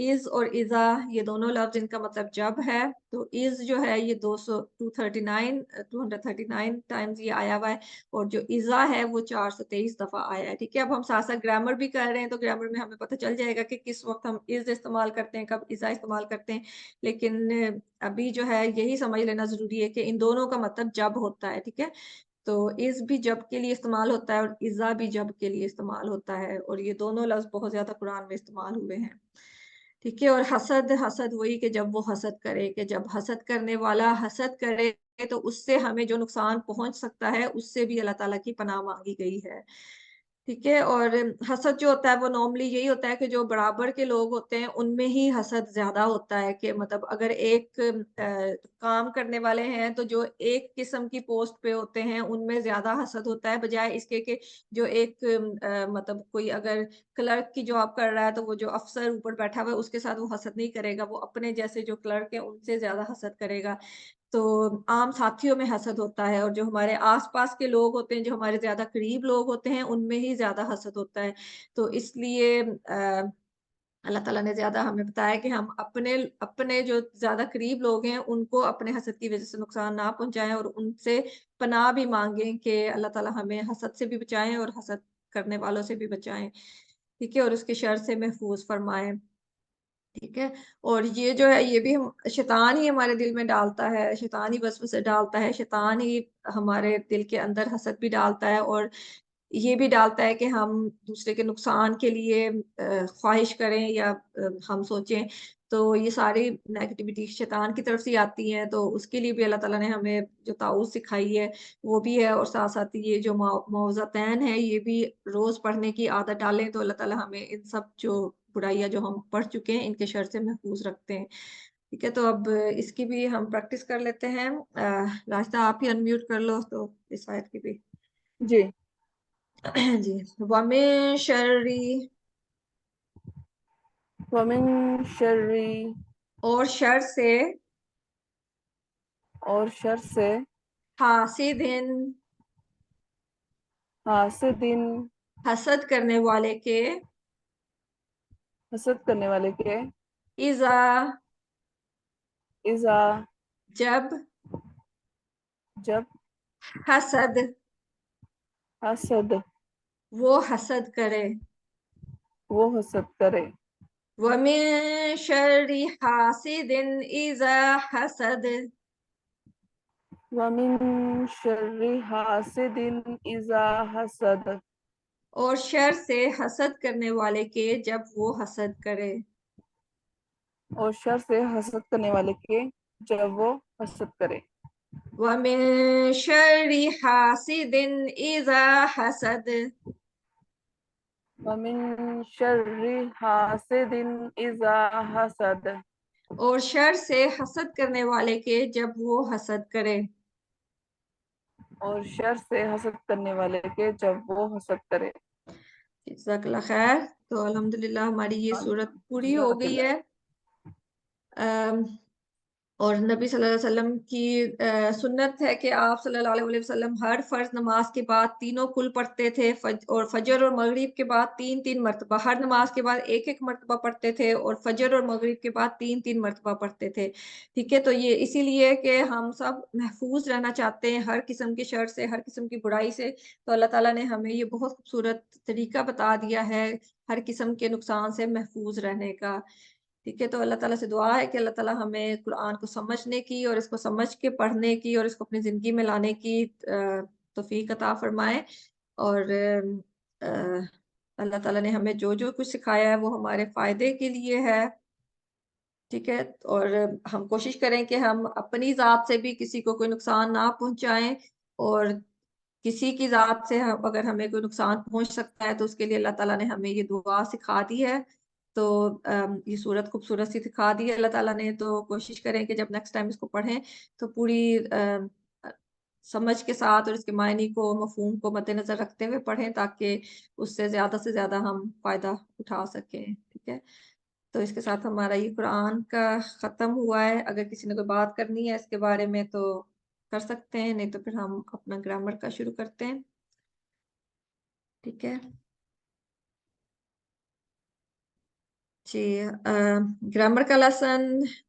از اور ایزا یہ دونوں لفظ ان کا مطلب جب ہے، تو از جو ہے یہ 239 ٹائمز یہ آیا ہوا ہے، اور جو ایزا ہے وہ 423 دفعہ آیا ہے، ٹھیک ہے۔ اب ہم ساتھ ساتھ گرامر بھی کر رہے ہیں، تو گرامر میں ہمیں پتہ چل جائے گا کہ کس وقت ہم از استعمال کرتے ہیں، کب ایزا استعمال کرتے ہیں، لیکن ابھی جو ہے یہی سمجھ لینا ضروری ہے کہ ان دونوں کا مطلب جب ہوتا ہے، ٹھیک ہے۔ تو از بھی جب کے لیے استعمال ہوتا ہے اور ایزا بھی جب کے لیے استعمال ہوتا ہے، اور یہ دونوں لفظ بہت زیادہ قرآن میں استعمال ہوئے ہیں، ٹھیک ہے۔ اور حسد وہی کہ جب وہ حسد کرے، کہ جب حسد کرنے والا حسد کرے تو اس سے ہمیں جو نقصان پہنچ سکتا ہے اس سے بھی اللہ تعالیٰ کی پناہ مانگی گئی ہے، ٹھیک ہے۔ اور حسد جو ہوتا ہے وہ نارملی یہی ہوتا ہے کہ جو برابر کے لوگ ہوتے ہیں ان میں ہی حسد زیادہ ہوتا ہے، کہ مطلب اگر ایک کام کرنے والے ہیں تو جو ایک قسم کی پوسٹ پہ ہوتے ہیں ان میں زیادہ حسد ہوتا ہے، بجائے اس کے کہ جو ایک مطلب کوئی اگر کلرک کی جاب کر رہا ہے تو وہ جو افسر اوپر بیٹھا ہوا ہے اس کے ساتھ وہ حسد نہیں کرے گا، وہ اپنے جیسے جو کلرک ہیں ان سے زیادہ حسد کرے گا۔ تو عام ساتھیوں میں حسد ہوتا ہے، اور جو ہمارے آس پاس کے لوگ ہوتے ہیں، جو ہمارے زیادہ قریب لوگ ہوتے ہیں ان میں ہی زیادہ حسد ہوتا ہے۔ تو اس لیے اللہ تعالیٰ نے زیادہ ہمیں بتایا کہ ہم اپنے جو زیادہ قریب لوگ ہیں ان کو اپنے حسد کی وجہ سے نقصان نہ پہنچائیں، اور ان سے پناہ بھی مانگیں کہ اللہ تعالیٰ ہمیں حسد سے بھی بچائیں اور حسد کرنے والوں سے بھی بچائیں، ٹھیک ہے، اور اس کے شر سے محفوظ فرمائیں، ٹھیک ہے۔ اور یہ جو ہے یہ بھی شیطان ہی ہمارے دل میں ڈالتا ہے، شیطان ہی وسوسے ڈالتا ہے، شیطان ہی ہمارے دل کے اندر حسد بھی ڈالتا ہے، اور یہ بھی ڈالتا ہے کہ ہم دوسرے کے نقصان کے لیے خواہش کریں یا ہم سوچیں، تو یہ ساری نیگیٹیوٹی شیطان کی طرف سے آتی ہیں، تو اس کے لیے بھی اللہ تعالیٰ نے ہمیں جو تعوذ سکھائی ہے وہ بھی ہے، اور ساتھ ساتھ یہ جو معوذتین ہے یہ بھی روز پڑھنے کی عادت ڈالیں تو اللہ تعالیٰ ہمیں ان سب جو برائیاں جو ہم پڑھ چکے ہیں ان کے شر سے محفوظ رکھتے ہیں، ٹھیک ہے۔ تو اب اس کی بھی ہم پریکٹس کر لیتے ہیں، راستہ آپ ہی انمیوٹ کر لو تو اس آیت کی بھی جی۔ جی۔ وَمِن شَرِّ ومن شر اور شر سے حاسد حاسد حسد کرنے والے کے حسد کرنے والے کے اذا جب حسد وہ حسد کرے، وَمِن شَرِّ حاسد اذا حسد ومن شر حاسد اذا حسد اور شر سے حسد کرنے والے کے جب وہ حسد کرے، اور شر سے حسد کرنے والے کے جب وہ حسد کرے، وَمِن شَرِّ حاسد اذا حسد ومن شر حاسد اذا حسد اور شر سے حسد کرنے والے کے جب وہ حسد کرے، اور شر سے حسد کرنے والے کے جب وہ حسد کرے۔ جزاک اللہ خیر۔ تو الحمدللہ ہماری یہ صورت پوری ہو جزاک گئی اللہ۔ ہے، اور نبی صلی اللہ علیہ وسلم کی سنت ہے کہ آپ صلی اللہ علیہ وسلم ہر فرض نماز کے بعد تینوں کل پڑھتے تھے، اور فجر اور مغرب کے بعد 3 مرتبہ، ہر نماز کے بعد 1 مرتبہ پڑھتے تھے، اور فجر اور مغرب کے بعد 3 مرتبہ پڑھتے تھے، ٹھیک ہے۔ تو یہ اسی لیے کہ ہم سب محفوظ رہنا چاہتے ہیں ہر قسم کے شر سے، ہر قسم کی برائی سے، تو اللہ تعالیٰ نے ہمیں یہ بہت خوبصورت طریقہ بتا دیا ہے ہر قسم کے نقصان سے محفوظ رہنے کا، ٹھیک ہے۔ تو اللہ تعالیٰ سے دعا ہے کہ اللہ تعالیٰ ہمیں قرآن کو سمجھنے کی اور اس کو سمجھ کے پڑھنے کی اور اس کو اپنی زندگی میں لانے کی توفیق عطا فرمائے، اور اللہ تعالیٰ نے ہمیں جو جو کچھ سکھایا ہے وہ ہمارے فائدے کے لیے ہے، ٹھیک ہے۔ اور ہم کوشش کریں کہ ہم اپنی ذات سے بھی کسی کو کوئی نقصان نہ پہنچائیں، اور کسی کی ذات سے اگر ہمیں کوئی نقصان پہنچ سکتا ہے تو اس کے لیے اللہ تعالیٰ نے ہمیں یہ دعا سکھا دی ہے۔ تو یہ صورت خوبصورت سی دکھا دی اللہ تعالیٰ نے, تو کوشش کریں کہ جب نیکسٹ ٹائم اس کو پڑھیں تو پوری سمجھ کے ساتھ اور اس کے معنی کو, مفہوم کو مد نظر رکھتے ہوئے پڑھیں, تاکہ اس سے زیادہ ہم فائدہ اٹھا سکیں. ٹھیک ہے, تو اس کے ساتھ ہمارا یہ قرآن کا ختم ہوا ہے. اگر کسی نے کوئی بات کرنی ہے اس کے بارے میں تو کر سکتے ہیں, نہیں تو پھر ہم اپنا گرامر کا شروع کرتے ہیں. ٹھیک ہے جی, گرامر کا لیسن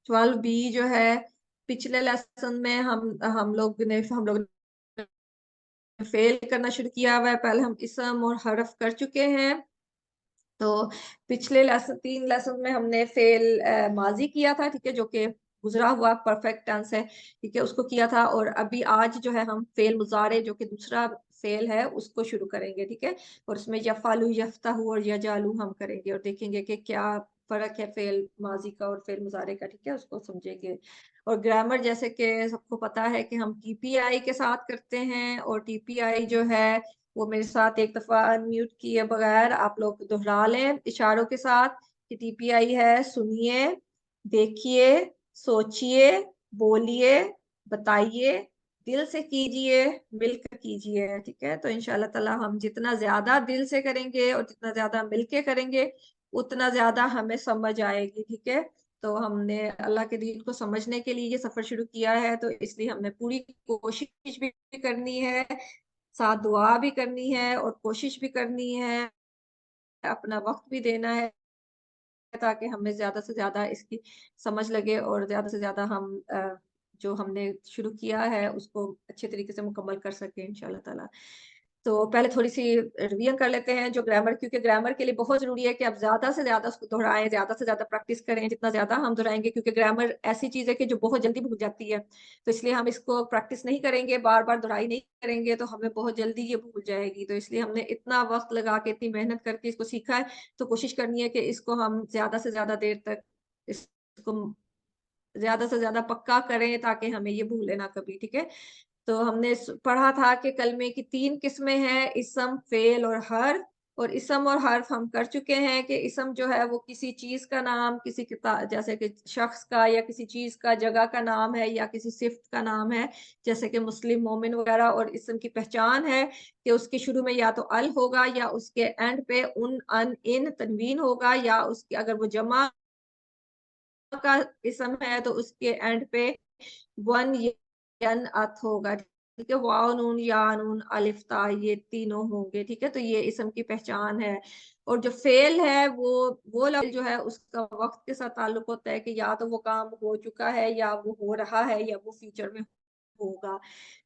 12B جو ہے, پچھلے لیسن میں ہم لوگ نے فیل کرنا شروع کیا ہوا ہے. پہلے ہم اسم اور حرف کر چکے ہیں. تو پچھلے 3 لیسن میں ہم نے فیل ماضی کیا تھا, ٹھیک ہے, جو کہ گزرا ہوا پرفیکٹ ٹینس ہے, ٹھیک ہے, اس کو کیا تھا. اور ابھی آج جو ہے ہم فیل مضارع جو کہ دوسرا فیل ہے اس کو شروع کریں گے. ٹھیک ہے, اور اس میں یفعلو, یفتحو اور یجعلو ہم کریں گے, اور دیکھیں گے کہ کیا فرق ہے فیل ماضی کا اور فیل مضارع کا. ٹھیک ہے, اس کو سمجھیں گے. اور گرامر جیسے کہ سب کو پتا ہے کہ ہم ٹی پی آئی کے ساتھ کرتے ہیں, اور ٹی پی آئی جو ہے وہ میرے ساتھ ایک دفعہ انمیوٹ کیے بغیر آپ لوگ دہرا لیں اشاروں کے ساتھ کہ ٹی پی آئی ہے. سنیے, دیکھیے, سوچئے, بولیے, بتائیے, دل سے کیجئے, مل کر کیجئے. ٹھیک ہے, تو انشاءاللہ تعالی ہم جتنا زیادہ دل سے کریں گے اور جتنا زیادہ مل کے کریں گے اتنا زیادہ ہمیں سمجھ آئے گی. ٹھیک ہے, تو ہم نے اللہ کے دین کو سمجھنے کے لیے یہ سفر شروع کیا ہے, تو اس لیے ہم نے پوری کوشش بھی کرنی ہے, ساتھ دعا بھی کرنی ہے, اور کوشش بھی کرنی ہے, اپنا وقت بھی دینا ہے, تاکہ ہمیں زیادہ سے زیادہ اس کی سمجھ لگے اور زیادہ سے زیادہ ہم جو ہم نے شروع کیا ہے اس کو اچھے طریقے سے مکمل کر سکیں انشاءاللہ تعالی. تو پہلے تھوڑی سی ریویژن کر لیتے ہیں جو گرامر, کیونکہ گرامر کے لیے بہت ضروری ہے کہ آپ زیادہ سے زیادہ اس کو دہرائیں, زیادہ سے زیادہ پریکٹس کریں. جتنا زیادہ ہم دہرائیں گے, کیونکہ گرامر ایسی چیز ہے کہ جو بہت جلدی بھول جاتی ہے, تو اس لیے ہم اس کو پریکٹس نہیں کریں گے, بار بار دہرائی نہیں کریں گے تو ہمیں بہت جلدی یہ بھول جائے گی. تو اس لیے ہم نے اتنا وقت لگا کے, اتنی محنت کر کے اس کو سیکھا ہے, تو کوشش کرنی ہے کہ اس کو ہم زیادہ سے زیادہ دیر تک اس کو زیادہ سے زیادہ پکا کریں, تاکہ ہمیں یہ بھولے نہ کبھی. ٹھیک ہے, تو ہم نے پڑھا تھا کہ کلمے کی 3 قسمیں ہیں, اسم, فعل اور حرف. اور اسم اور حرف ہم کر چکے ہیں کہ اسم جو ہے وہ کسی چیز کا نام, کسی جیسے کہ شخص کا یا کسی چیز کا, جگہ کا نام ہے, یا کسی صفت کا نام ہے, جیسے کہ مسلم, مومن وغیرہ. اور اسم کی پہچان ہے کہ اس کے شروع میں یا تو ال ہوگا, یا اس کے اینڈ پہ ان, ان, ان تنوین ہوگا, یا اس کے اگر وہ جمع کا اسم ہے تو اس کے اینڈ پہ ون ین ات ہوگا. ٹھیک ہے, واو, نون, یا, نون, الف, تا, یہ تینوں ہوں گے. ٹھیک ہے, تو یہ اسم کی پہچان ہے. اور جو فعل ہے وہ لفظ جو ہے اس کا وقت کے ساتھ تعلق ہوتا ہے کہ یا تو وہ کام ہو چکا ہے, یا وہ ہو رہا ہے, یا وہ فیوچر میں ہوگا.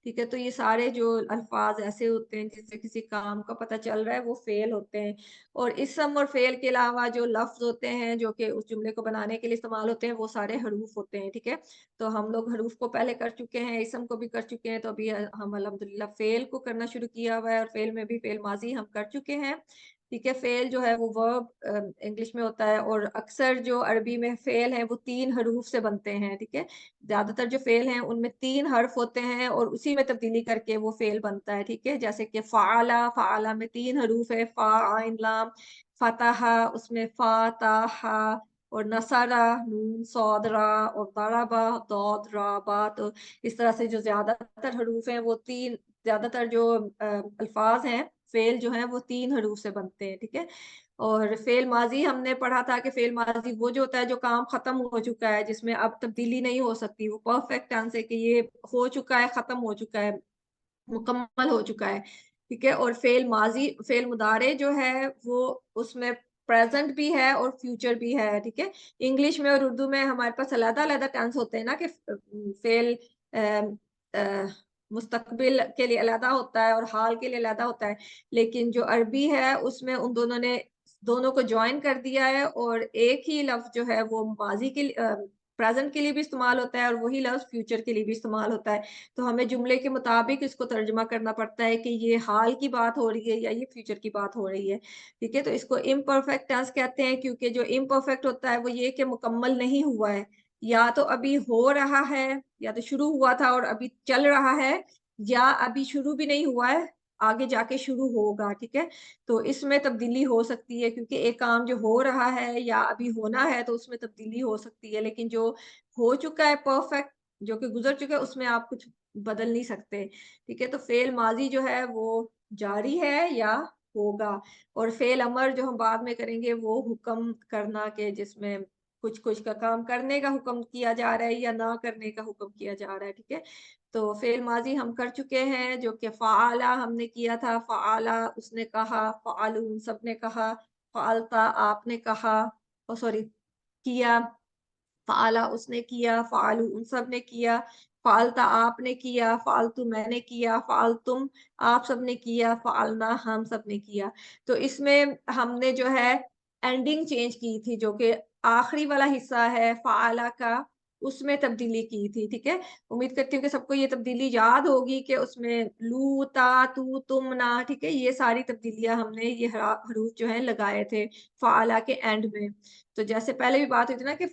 ٹھیک ہے, تو یہ سارے جو الفاظ ایسے ہوتے ہیں جس سے کسی کام کا پتہ چل رہا ہے وہ فعل ہوتے ہیں. اور اسم اور فعل کے علاوہ جو لفظ ہوتے ہیں جو کہ اس جملے کو بنانے کے لیے استعمال ہوتے ہیں وہ سارے حروف ہوتے ہیں. ٹھیک ہے, تو ہم لوگ حروف کو پہلے کر چکے ہیں, اسم کو بھی کر چکے ہیں, تو ابھی ہم الحمدللہ فعل کو کرنا شروع کیا ہوا ہے, اور فعل میں بھی فعل ماضی ہم کر چکے ہیں. ٹھیک ہے, فعل جو ہے وہ ورب انگلش میں ہوتا ہے, اور اکثر جو عربی میں فعل ہیں وہ 3 حروف سے بنتے ہیں. ٹھیک ہے, زیادہ تر جو فعل ہیں ان میں 3 حرف ہوتے ہیں, اور اسی میں تبدیلی کر کے وہ فعل بنتا ہے. ٹھیک ہے, جیسے کہ فعلا, فعلا میں 3 حروف ہے, فا, عین, لام. فتح, اس میں فا, تا, ہا. اور نصرہ, نون, صاد, را. اور ضربہ, ضاد, را, با. تو اس طرح سے جو زیادہ تر حروف ہیں وہ 3, زیادہ تر جو الفاظ ہیں فعل جو ہیں وہ 3 حروف سے بنتے ہیں. ٹھیک ہے, اور فعل ماضی ہم نے پڑھا تھا کہ فعل ماضی وہ جو ہوتا ہے جو کام ختم ہو چکا ہے, جس میں اب تبدیلی نہیں ہو سکتی, وہ پرفیکٹ ٹینس ہے کہ یہ ہو چکا ہے, ختم ہو چکا ہے, مکمل ہو چکا ہے. ٹھیک ہے, اور فعل ماضی, فعل مضارع جو ہے وہ اس میں پریزنٹ بھی ہے اور فیوچر بھی ہے. ٹھیک ہے, انگلش میں اور اردو میں ہمارے پاس علیحدہ علیحدہ ٹینس ہوتے ہیں نا, کہ فعل مستقبل کے لیے علیحدہ ہوتا ہے اور حال کے لیے علیحدہ ہوتا ہے, لیکن جو عربی ہے اس میں ان دونوں کو جوائن کر دیا ہے, اور ایک ہی لفظ جو ہے وہ ماضی کے پریزنٹ کے لیے بھی استعمال ہوتا ہے, اور وہی لفظ فیوچر کے لیے بھی استعمال ہوتا ہے. تو ہمیں جملے کے مطابق اس کو ترجمہ کرنا پڑتا ہے کہ یہ حال کی بات ہو رہی ہے یا یہ فیوچر کی بات ہو رہی ہے. ٹھیک ہے, تو اس کو امپرفیکٹ ٹینس کہتے ہیں, کیونکہ جو امپرفیکٹ ہوتا ہے وہ یہ کہ مکمل نہیں ہوا ہے, یا تو ابھی ہو رہا ہے, یا تو شروع ہوا تھا اور ابھی چل رہا ہے, یا ابھی شروع بھی نہیں ہوا ہے, آگے جا کے شروع ہوگا. ٹھیک ہے, تو اس میں تبدیلی ہو سکتی ہے کیونکہ ایک کام جو ہو رہا ہے یا ابھی ہونا ہے تو اس میں تبدیلی ہو سکتی ہے, لیکن جو ہو چکا ہے پرفیکٹ, جو کہ گزر چکا ہے, اس میں آپ کچھ بدل نہیں سکتے. ٹھیک ہے, تو فعل ماضی جو ہے وہ جاری ہے یا ہوگا, اور فعل امر جو ہم بعد میں کریں گے وہ حکم کرنا, کے جس میں کچھ کا کام کرنے کا حکم کیا جا رہا ہے یا نہ کرنے کا حکم کیا جا رہا ہے. ٹھیک ہے, تو فعل ماضی ہم کر چکے ہیں جو کہ فعالا ہم نے کیا تھا, فعالا اس نے کہا, فعالون سب نے کہا, فعلتا آپ نے کہا, سوری کیا, فعالا اس نے کیا, فعالو ان سب نے کیا, فعلتا آپ نے کیا, فعلتو میں نے کیا, فعلتم آپ سب نے کیا, فعلنا ہم سب نے کیا. تو اس میں ہم نے جو ہے اینڈنگ چینج کی تھی, جو کہ آخری والا حصہ ہے فعالا کا, اس میں تبدیلی کی تھی. ٹھیک ہے, امید کرتی ہوں کہ سب کو یہ تبدیلی یاد ہوگی کہ اس میں لو, تا, تو, تم, نا, ٹھیک ہے, یہ ساری تبدیلیاں ہم نے یہ حروف جو ہیں لگائے تھے فعالا کے اینڈ میں. تو جیسے پہلے بھی بات ہوئی تھی نا کہ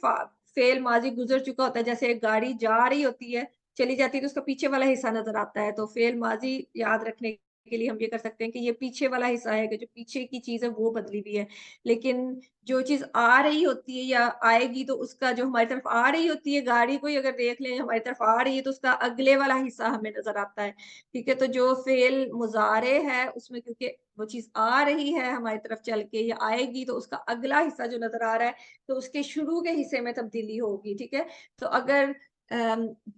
فعل ماضی گزر چکا ہوتا ہے, جیسے ایک گاڑی جا رہی ہوتی ہے, چلی جاتی ہے تو اس کا پیچھے والا حصہ نظر آتا ہے, تو فعل ماضی یاد رکھنے کے لیے ہم یہ کر سکتے ہیں کہ یہ پیچھے والا حصہ ہے, کہ جو پیچھے کی چیز ہے وہ بدلی ہوئی ہے, لیکن جو چیز آ رہی ہوتی ہے یا آئے گی تو اس کا جو ہماری طرف آ رہی ہوتی ہے, گاڑی کو اگر دیکھ لیں ہماری طرف آ رہی ہے تو اس کا اگلے والا حصہ ہمیں نظر آتا ہے. ٹھیک ہے, تو جو فعل مضارع ہے اس میں کیونکہ وہ چیز آ رہی ہے ہماری طرف چل کے یا آئے گی, تو اس کا اگلا حصہ جو نظر آ رہا ہے تو اس کے شروع کے حصے میں تبدیلی ہوگی. ٹھیک ہے, تو اگر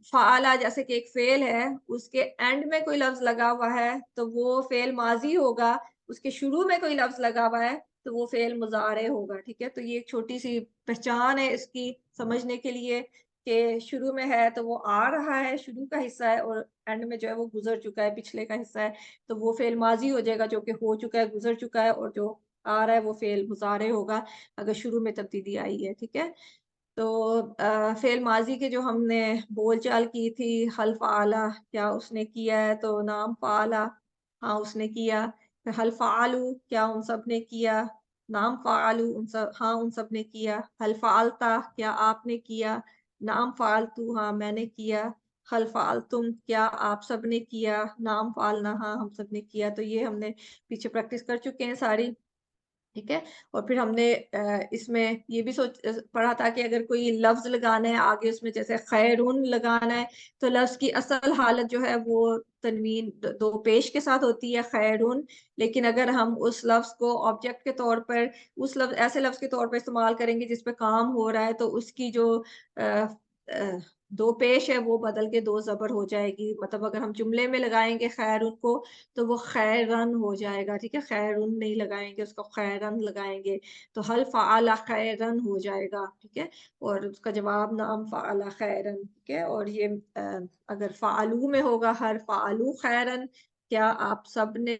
فعلا جیسے کہ ایک فعل ہے, اس کے اینڈ میں کوئی لفظ لگا ہوا ہے تو وہ فعل ماضی ہوگا, اس کے شروع میں کوئی لفظ لگا ہوا ہے تو وہ فعل مضارع ہوگا. ٹھیک ہے, تو یہ ایک چھوٹی سی پہچان ہے اس کی سمجھنے کے لیے کہ شروع میں ہے تو وہ آ رہا ہے, شروع کا حصہ ہے, اور اینڈ میں جو ہے وہ گزر چکا ہے, پچھلے کا حصہ ہے, تو وہ فعل ماضی ہو جائے گا جو کہ ہو چکا ہے, گزر چکا ہے, اور جو آ رہا ہے وہ فعل مضارع ہوگا اگر شروع میں تبدیلی آئی ہے. ٹھیک ہے, تو فعل ماضی کے جو ہم نے بول چال کی تھی, حل فعلا کیا اس نے کیا ہے, تو نام فعلا ہاں اس نے کیا, پھر حل فعلو کیا ان سب نے کیا, نام فعلو ان سب ہاں ان سب نے کیا, حل فعلتا کیا آپ نے کیا, نام فعلتو ہاں میں نے کیا, حل فعلتم کیا آپ سب نے کیا, نام فعلنا ہاں ہم سب نے کیا. تو یہ ہم نے پیچھے پریکٹس کر چکے ہیں ساری. ٹھیک ہے, اور پھر ہم نے اس میں یہ بھی پڑھا تھا کہ اگر کوئی لفظ لگانا ہے آگے اس میں, جیسے خیرون لگانا ہے, تو لفظ کی اصل حالت جو ہے وہ تنوین دو پیش کے ساتھ ہوتی ہے خیرون, لیکن اگر ہم اس لفظ کو آبجیکٹ کے طور پر اس لفظ ایسے لفظ کے طور پر استعمال کریں گے جس پہ کام ہو رہا ہے, تو اس کی جو دو پیش ہے وہ بدل کے دو زبر ہو جائے گی. مطلب اگر ہم جملے میں لگائیں گے خیرون کو تو وہ خیرن ہو جائے گا. ٹھیک ہے, خیرن نہیں لگائیں گے, اس کو خیرن لگائیں گے تو حل فعل خیرن ہو جائے گا. ٹھیک ہے, اور اس کا جواب نام فعل خیرن. ٹھیک ہے, اور یہ اگر فعلو میں ہوگا ہر فعلو خیرن کیا آپ سب نے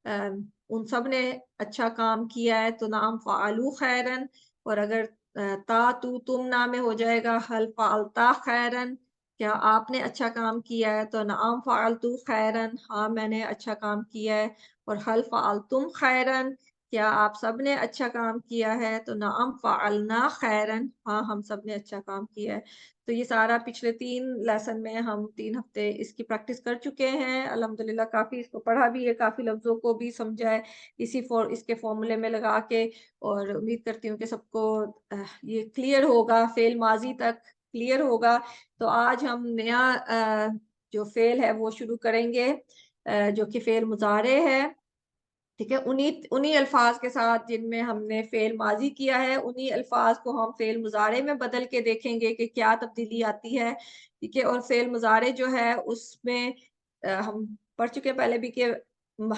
ان سب نے اچھا کام کیا ہے, تو نام فعلو خیرن. اور اگر تا تو تم نام میں ہو جائے گا حل فعلتا خیرن کیا آپ نے اچھا کام کیا ہے, تو نعم فعلتو خیرن ہاں میں نے اچھا کام کیا ہے, اور حل فعلتم خیرن کیا آپ سب نے اچھا کام کیا ہے, تو نعم فعلنا خیرن ہاں ہم سب نے اچھا کام کیا ہے. تو یہ سارا پچھلے 3 لیسن میں ہم 3 ہفتے اس کی پریکٹس کر چکے ہیں الحمدللہ. کافی اس کو پڑھا بھی ہے, کافی لفظوں کو بھی سمجھا ہے اس کے فارمولے میں لگا کے, اور امید کرتی ہوں کہ سب کو یہ کلیئر ہوگا, فعل ماضی تک کلیئر ہوگا. تو آج ہم نیا جو فعل ہے وہ شروع کریں گے جو کہ فعل مضارع ہے. ٹھیک ہے, انہی الفاظ کے ساتھ جن میں ہم نے فعل ماضی کیا ہے, انہی الفاظ کو ہم فعل مضارع میں بدل کے دیکھیں گے کہ کیا تبدیلی آتی ہے. ٹھیک ہے, اور فعل مضارع جو ہے اس میں ہم پڑھ چکے پہلے بھی کہ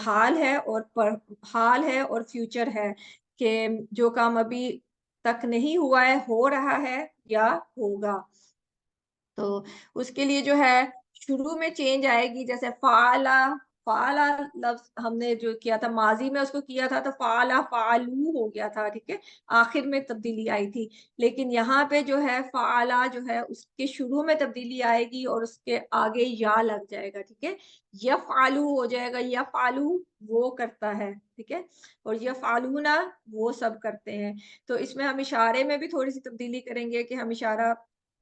حال ہے اور فیوچر ہے, کہ جو کام ابھی تک نہیں ہوا ہے ہو رہا ہے یا ہوگا. تو اس کے لیے جو ہے شروع میں چینج آئے گی, جیسے فعلا لفظ ہم نے جو کیا تھا ماضی میں اس کو کیا تھا تو فعلا فعلو ہو گیا تھا. ٹھیک ہے, آخر میں تبدیلی آئی تھی, لیکن یہاں پہ جو ہے فعلا جو ہے اس کے شروع میں تبدیلی آئے گی اور اس کے آگے یا لگ جائے گا. ٹھیک ہے, یفعلو ہو جائے گا, یفعلو وہ کرتا ہے. ٹھیک ہے, اور یفعلون وہ سب کرتے ہیں. تو اس میں ہم اشارے میں بھی تھوڑی سی تبدیلی کریں گے کہ ہم اشارہ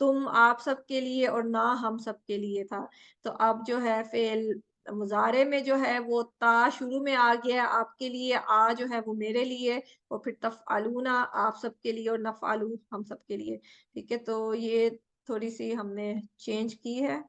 تم آپ سب کے لیے اور نہ ہم سب کے لیے تھا. تو اب جو ہے فعل مضارع میں جو ہے وہ تا شروع میں آ گیا آپ کے لیے, آ جو ہے وہ میرے لیے, اور پھر تفعلون آپ سب کے لیے اور نفعلو ہم سب کے لیے. ٹھیک ہے, تو یہ تھوڑی سی ہم نے چینج کی ہے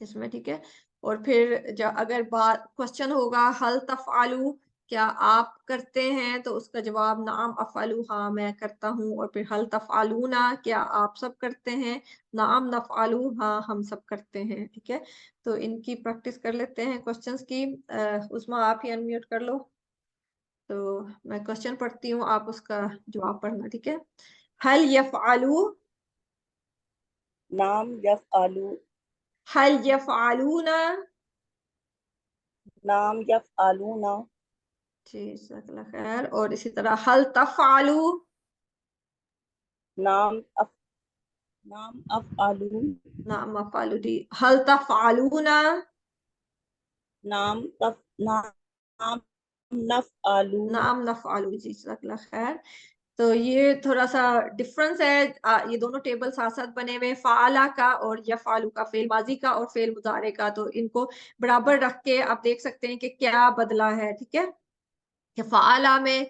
اس میں. ٹھیک ہے, اور پھر اگر بات کوشچن ہوگا حل تفعلو کیا آپ کرتے ہیں, تو اس کا جواب نعم افعلو ہاں میں کرتا ہوں. اور پھر حل تفعلون کیا آپ سب کرتے ہیں, نعم نفعلو ہاں ہم سب کرتے ہیں. ٹھیک ہے, تو ان کی پریکٹس کر لیتے ہیں کوشچنس کی. عثما آپ ہی انمیوٹ کر لو. تو میں کوشچن پڑھتی ہوں, آپ اس کا جواب پڑھنا. ٹھیک ہے, حل یفعلو, نام یفعلو, حل یفعلون, نام یفعلون, جی جزاک اللہ خیر. اور اسی طرح حل تفعلو, نام افعلو, نعم افعلو. جی حل تفعلون, نام نفعلو. نعم نفعلو. جی جزاک اللہ خیر. تو یہ تھوڑا سا ڈفرنس ہے, یہ دونوں ٹیبل ساتھ ساتھ بنے ہوئے, فعلا کا اور یفعلو کا, فعل ماضی کا اور فعل مضارع کا. تو ان کو برابر رکھ کے آپ دیکھ سکتے ہیں کہ کیا بدلا ہے. ٹھیک ہے, کہ فعلا میں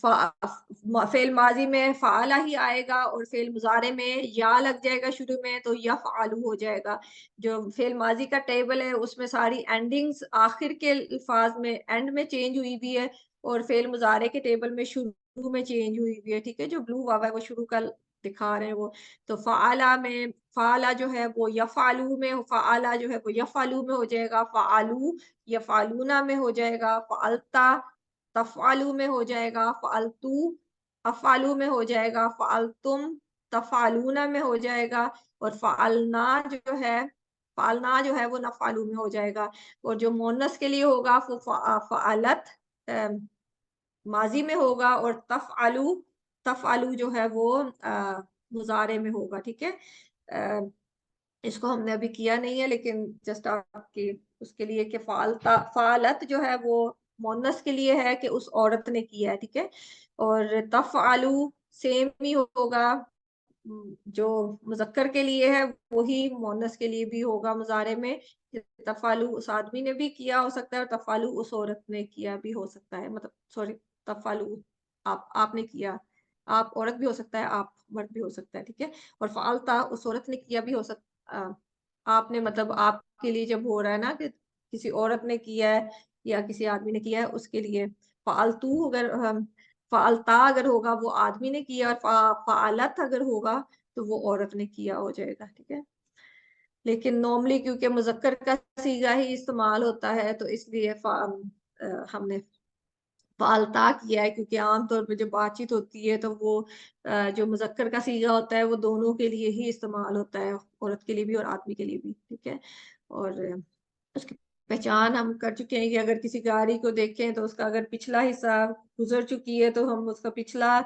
فعل ماضی میں فعلا ہی آئے گا, اور فعل مضارع میں یا لگ جائے گا شروع میں تو یفعلو ہو جائے گا. جو فعل ماضی کا ٹیبل ہے اس میں ساری اینڈنگز آخر کے الفاظ میں اینڈ میں چینج ہوئی بھی ہے, اور فعل مضارع کے ٹیبل میں شروع میں چینج ہوئی بھی ہے. ٹھیک ہے, جو بلو ہوا ہے وہ شروع کا دکھا رہے ہیں وہ. تو فعلا میں فعلا جو ہے وہ یفعلو میں, فعلا جو ہے وہ یفعلو میں ہو جائے گا, فعلو یفعلون میں ہو جائے گا, فعلتا تفعلو میں ہو جائے گا, فعلتو افعلو میں ہو جائے گا, فعلتم تفعلون میں ہو جائے گا, اور فعلنا جو ہے وہ نفعلو میں ہو جائے گا. اور جو مونس کے لیے ہوگا وہ فعلت ماضی میں ہوگا, اور تفعلو جو ہے وہ مضارع میں ہوگا. ٹھیک ہے, اس کو ہم نے ابھی کیا نہیں ہے, لیکن جسٹ آپ کی اس کے لیے کہ فعلت جو ہے وہ مونس کے لیے ہے کہ اس عورت نے کیا ہے. ٹھیک ہے, اور تفعلو سیم ہی ہوگا, جو مذکر کے لیے ہے وہی مونس کے لیے بھی ہوگا مضارع میں. تفعلو اس آدمی نے بھی کیا ہو سکتا ہے, اور تفعلو اس عورت نے کیا بھی ہو سکتا ہے. مطلب سوری, تفعلو آپ نے کیا, آپ عورت بھی ہو سکتا ہے, آپ مرد بھی ہو سکتا ہے. ٹھیک ہے, اور فعلتا اس عورت نے کیا بھی ہو سکتا, آپ نے مطلب آپ کے لیے جب ہو رہا ہے نا کہ کسی عورت نے کیا ہے یا کسی آدمی نے کیا ہے, اس کے لیے فعلتو اگر فعلتا اگر ہوگا وہ آدمی نے کیا, اور فعلت اگر ہوگا تو وہ عورت نے کیا ہو جائے گا. ٹھیک ہے, لیکن نارملی کیونکہ مذکر کا صیغہ ہی استعمال ہوتا ہے تو اس لیے ہم نے فعلتا کیا ہے, کیونکہ عام طور پہ جب بات چیت ہوتی ہے تو وہ جو مذکر کا صیغہ ہوتا ہے وہ دونوں کے لیے ہی استعمال ہوتا ہے, عورت کے لیے بھی اور آدمی کے لیے بھی. ٹھیک ہے, اور اس کی پہچان ہم کر چکے ہیں کہ اگر کسی گاڑی کو دیکھیں تو اس کا اگر پچھلا حصہ گزر چکی ہے تو ہم اس کا پچھلا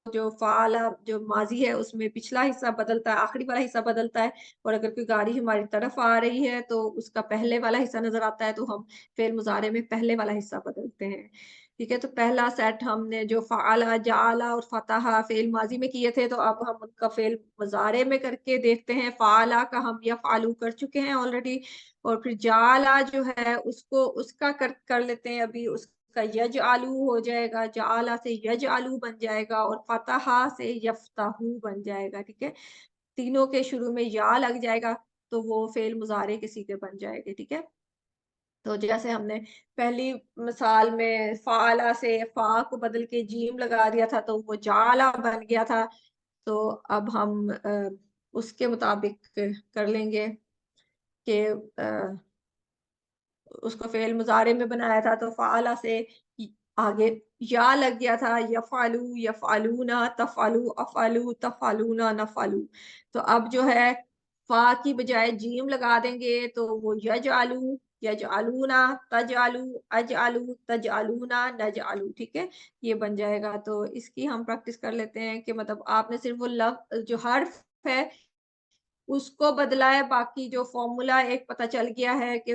جو فعال جو ماضی ہے اس میں پچھلا حصہ بدلتا ہے, آخری والا حصہ بدلتا ہے. اور اگر کوئی گاڑی ہماری طرف آ رہی ہے تو اس کا پہلے والا حصہ نظر آتا ہے, تو ہم فعل مضارع میں پہلے والا حصہ بدلتے ہیں. ٹھیک ہے, تو پہلا سیٹ ہم نے جو فعل جعل اور فتح فعل ماضی میں کیے تھے, تو اب ہم ان کا فعل مضارع میں کر کے دیکھتے ہیں. فعل کا ہم یفعلو کر چکے ہیں آلریڈی, اور پھر جعل جو ہے اس کا کر لیتے ہیں ابھی. اس کا یجعلو ہو جائے گا, جعل سے یجعلو بن جائے گا, اور فتح سے یفتحو بن جائے گا. ٹھیک ہے, تینوں کے شروع میں یا لگ جائے گا تو وہ فعل مضارع کے صیغے بن جائے گے. ٹھیک ہے, تو جیسے ہم نے پہلی مثال میں فعلا سے فا کو بدل کے جیم لگا دیا تھا تو وہ جعلا بن گیا تھا, تو اب ہم اس کے مطابق کر لیں گے کہ اس کو فعل مضارع میں بنایا تھا تو فعلا سے آگے یا لگ گیا تھا, یفعلو یفعلون تفعلو افعلو تفعلون نفعلو. تو اب جو ہے فا کی بجائے جیم لگا دیں گے تو وہ یجعلو یجعلون تجعلو اجعلو تجعلون نجعلو. ٹھیک ہے, یہ بن جائے گا. تو اس کی ہم پریکٹس کر لیتے ہیں کہ مطلب آپ نے صرف وہ لفظ جو حرف ہے اس کو بدلا ہے, باقی جو فارمولا ایک پتہ چل گیا ہے کہ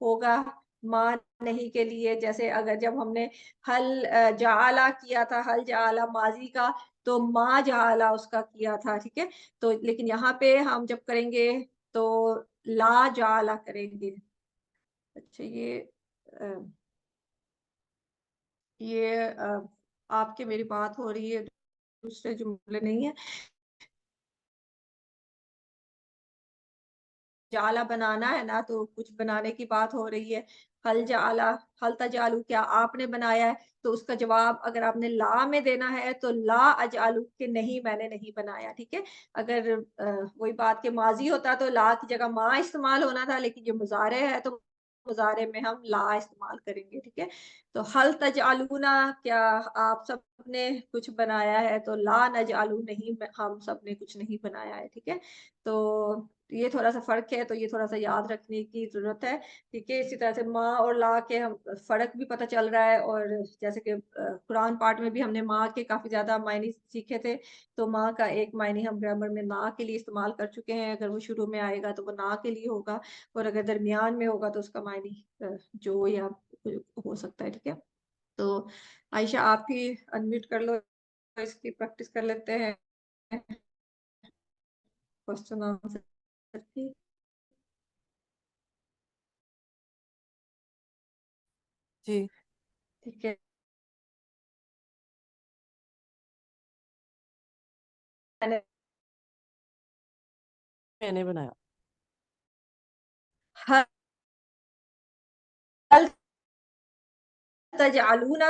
ہوگا ما نہیں کے لیے. جیسے اگر جب ہم نے حل جعلا کیا تھا، حل جعلا ماضی کا، تو ما جعلا اس کا کیا تھا، ٹھیک ہے. تو لیکن یہاں پہ ہم جب کریں گے تو لا جعلا کریں گے. اچھا یہ آپ کے میری بات ہو رہی ہے، دوسرے جملے نہیں ہے. جعلا بنانا ہے نا، تو کچھ بنانے کی بات ہو رہی ہے. حل جعلا، حل تجعلو، کیا آپ نے بنایا ہے؟ تو اس کا جواب اگر آپ نے لا میں دینا ہے تو لا اجعلو، کہ نہیں میں نے نہیں بنایا، ٹھیک ہے. اگر وہی بات کہ ماضی ہوتا تو لا کی جگہ ما استعمال ہونا تھا، لیکن جو مضارع ہے تو مضارع میں ہم لا استعمال کریں گے، ٹھیک ہے. تو حل تجعلونا، کیا آپ سب نے کچھ بنایا ہے؟ تو لا نجعلو، نہیں ہم سب نے کچھ نہیں بنایا ہے، ٹھیک ہے. تو یہ تھوڑا سا فرق ہے، تو یہ تھوڑا سا یاد رکھنے کی ضرورت ہے، ٹھیک ہے. اسی طرح سے ماں اور لا کے ہم فرق بھی پتہ چل رہا ہے، اور جیسے کہ قرآن پاٹ میں بھی ہم نے ماں کے کافی زیادہ معنی سیکھے تھے. تو ماں کا ایک معنی ہم گرامر میں نا کے لیے استعمال کر چکے ہیں. اگر وہ شروع میں آئے گا تو وہ نا کے لیے ہوگا، اور اگر درمیان میں ہوگا تو اس کا معنی جو یا ہو سکتا ہے، ٹھیک ہے. تو عائشہ آپ ہی انمیوٹ کر لو، اس کی پریکٹس کر لیتے ہیں. کوشچن آنسر کی. جی ٹھیک ہے. میں نے بنایا. حل تجعلون،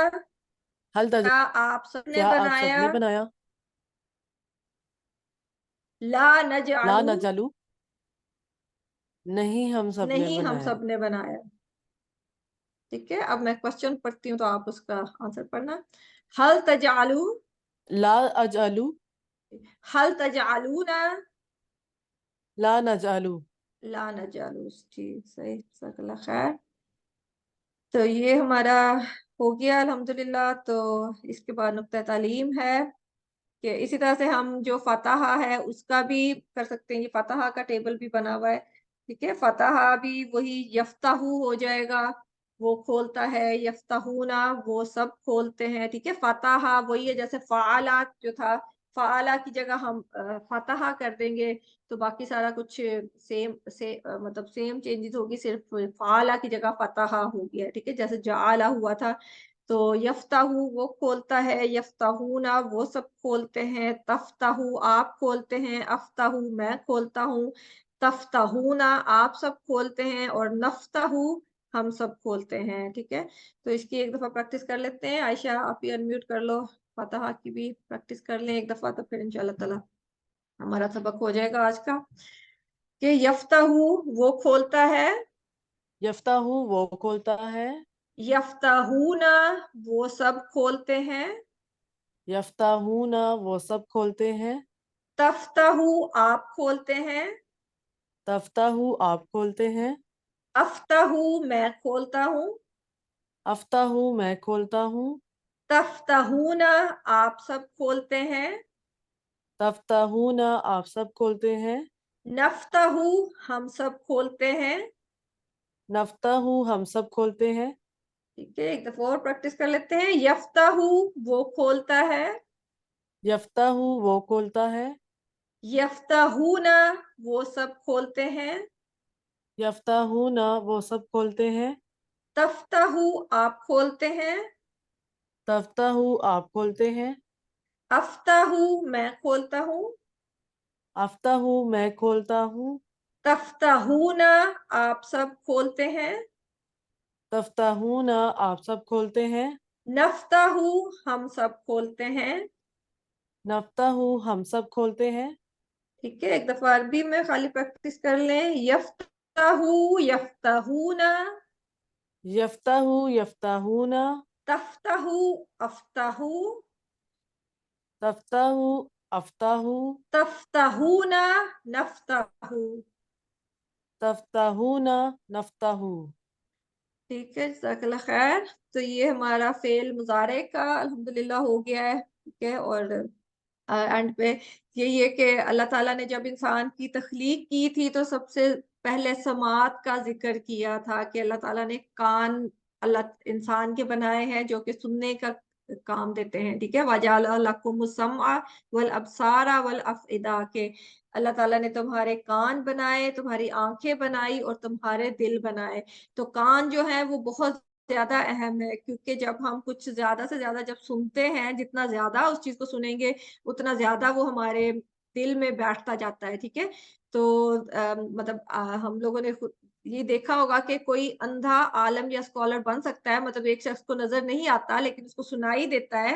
حل کیا آپ سب نے کیا آپ سب بنایا؟ نے بنایا؟ لا لا نجعلو، نجعلو، نہیں ہم سب نے نہیں ہم بنایا. سب نے بنایا، ٹھیک ہے. اب میں کوشچن پڑھتی ہوں تو آپ اس کا آنسر پڑھنا. حل تجعلو، لا اجعلو، حل تجعلون، لا نجعلو. لا نجعلو، ٹھیک، صحیح، جزاک اللہ خیر. تو یہ ہمارا ہو گیا الحمدللہ. تو اس کے بعد نقطہ تعلیم ہے کہ اسی طرح سے ہم جو فتحہ ہے اس کا بھی کر سکتے ہیں. یہ فتحہ کا ٹیبل بھی بنا ہوا ہے، ٹھیک ہے. فتحہ بھی وہی یفتحو ہو جائے گا، وہ کھولتا ہے. یفتحونا، وہ سب کھولتے ہیں، ٹھیک ہے. فتحہ وہی ہے جیسے فعالات جو تھا، فعالہ کی جگہ ہم فتحہ کر دیں گے تو باقی سارا کچھ سیم مطلب سیم چینجز ہوگی، صرف فعالہ کی جگہ فتحہ ہو گیا، ٹھیک ہے. جیسے جعلہ ہوا تھا تو یفتحو وہ کھولتا ہے، یفتحونا وہ سب کھولتے ہیں، تفتحو آپ کھولتے ہیں، افتحو میں کھولتا ہوں، تفتحونا آپ سب کھولتے ہیں، اور نفتحو ہم سب کھولتے ہیں، ٹھیک ہے. تو اس کی ایک دفعہ پریکٹس کر لیتے ہیں. عائشہ آپ ہی انمیوٹ کر لو، فتحہ کی بھی پریکٹس کر لیں ایک دفعہ، تو پھر انشاءاللہ تعالی ہمارا سبق ہو جائے گا آج کا. کہ یفتحو وہ کھولتا ہے، یفتحو وہ کھولتا ہے، یفتحونا وہ سب کھولتے ہیں، یفتحون وہ سب کھولتے ہیں، تفتحو آپ کھولتے ہیں، تفتحو آپ کھولتے ہیں، افتحو میں کھولتا ہوں، افتحو میں کھولتا ہوں، تفتحون آپ سب کھولتے ہیں، تفتحون آپ سب کھولتے ہیں، نفتحو ہم سب کھولتے ہیں، نفتحو ہم سب کھولتے ہیں، ٹھیک ہے. ایک دفعہ اور پریکٹس کر لیتے ہیں. یفتحو وہ کھولتا ہے، یفتحو وہ کھولتا ہے، یفتحون وہ سب کھولتے ہیں، یفتحون وہ سب کھولتے ہیں، تفتحو آپ کھولتے ہیں، تفتحو آپ کھولتے ہیں، افتحو میں کھولتا ہوں، افتحو میں کھولتا ہوں، تفتحون آپ سب کھولتے ہیں، تفتحون آپ سب کھولتے ہیں، نفتحو ہم سب کھولتے ہیں، نفتحو ہم سب کھولتے ہیں، ٹھیک ہے. ایک دفعہ عربی میں خالی پریکٹس کر لیں. یفتحو یفتحون، یفتحو یفتحون، تفتحو افتحو، تفتحو افتحو، تفتحون نفتحو، تفتحون نفتحو. ٹھیک ہے، جزاک اللہ خیر. تو یہ ہمارا فعل مضارع کا الحمدللہ ہو گیا ہے، ٹھیک ہے. اور اینڈ پہ یہی ہے کہ اللہ تعالیٰ نے جب انسان کی تخلیق کی تھی تو سب سے پہلے سماعت کا ذکر کیا تھا کہ اللہ تعالیٰ نے کان اللہ انسان کے بنائے ہیں جو کہ سننے کا کام دیتے ہیں، ٹھیک ہے، وَجَعَلَ لَكُمُ السَّمْعَ وَالْأَبْصَارَ وَالْأَفْئِدَةَ کہ اللہ تعالیٰ نے تمہارے کان بنائے، تمہاری آنکھیں بنائی اور تمہارے دل بنائے. تو کان جو ہے وہ بہت زیادہ اہم ہے، کیونکہ جب ہم کچھ زیادہ سے زیادہ جب سنتے ہیں، جتنا زیادہ اس چیز کو سنیں گے اتنا زیادہ وہ ہمارے دل میں بیٹھتا جاتا ہے، ٹھیک ہے. تو مطلب ہم لوگوں نے یہ دیکھا ہوگا کہ کوئی اندھا عالم یا اسکالر بن سکتا ہے، مطلب ایک شخص کو نظر نہیں آتا لیکن اس کو سنائی دیتا ہے،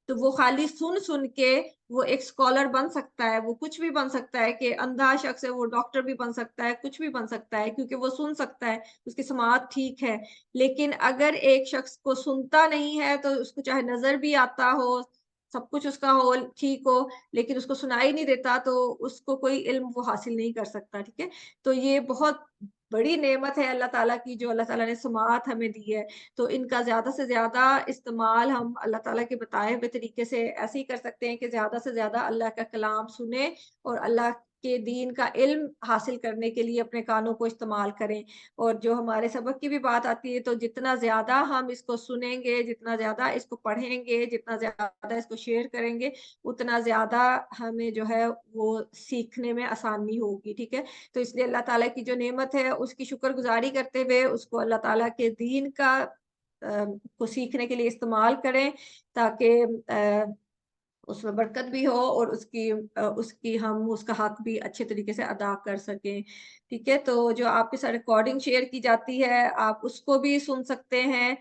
تو وہ خالی سن کے وہ ایک اسکالر بن سکتا ہے، وہ کچھ بھی بن سکتا ہے، کہ اندھا شخص ہے وہ ڈاکٹر بھی بن سکتا ہے، کچھ بھی بن سکتا ہے کیونکہ وہ سن سکتا ہے، اس کی سماعت ٹھیک ہے. لیکن اگر ایک شخص کو سنتا نہیں ہے تو اس کو چاہے نظر بھی آتا ہو، سب کچھ اس کا ہو ٹھیک ہو، لیکن اس کو سنائی نہیں دیتا تو اس کو کوئی علم وہ حاصل نہیں کر سکتا، ٹھیک ہے. تو یہ بہت بڑی نعمت ہے اللہ تعالیٰ کی جو اللہ تعالیٰ نے سماعت ہمیں دی ہے. تو ان کا زیادہ سے زیادہ استعمال ہم اللہ تعالیٰ کے بتائے ہوئے طریقے سے ایسے ہی کر سکتے ہیں کہ زیادہ سے زیادہ اللہ کا کلام سنیں اور اللہ کے دین کا علم حاصل کرنے کے لیے اپنے کانوں کو استعمال کریں. اور جو ہمارے سبق کی بھی بات آتی ہے تو جتنا زیادہ ہم اس کو سنیں گے، جتنا زیادہ اس کو پڑھیں گے، جتنا زیادہ اس کو شیئر کریں گے، اتنا زیادہ ہمیں جو ہے وہ سیکھنے میں آسانی ہوگی، ٹھیک ہے. تو اس لیے اللہ تعالیٰ کی جو نعمت ہے اس کی شکر گزاری کرتے ہوئے اس کو اللہ تعالیٰ کے دین کا کو سیکھنے کے لیے استعمال کریں تاکہ اس میں برکت بھی ہو اور اس کی ہم اس کا حق بھی اچھے طریقے سے ادا کر سکیں، ٹھیک ہے. تو جو آپ کے ساتھ ریکارڈنگ شیئر کی جاتی ہے آپ اس کو بھی سن سکتے ہیں،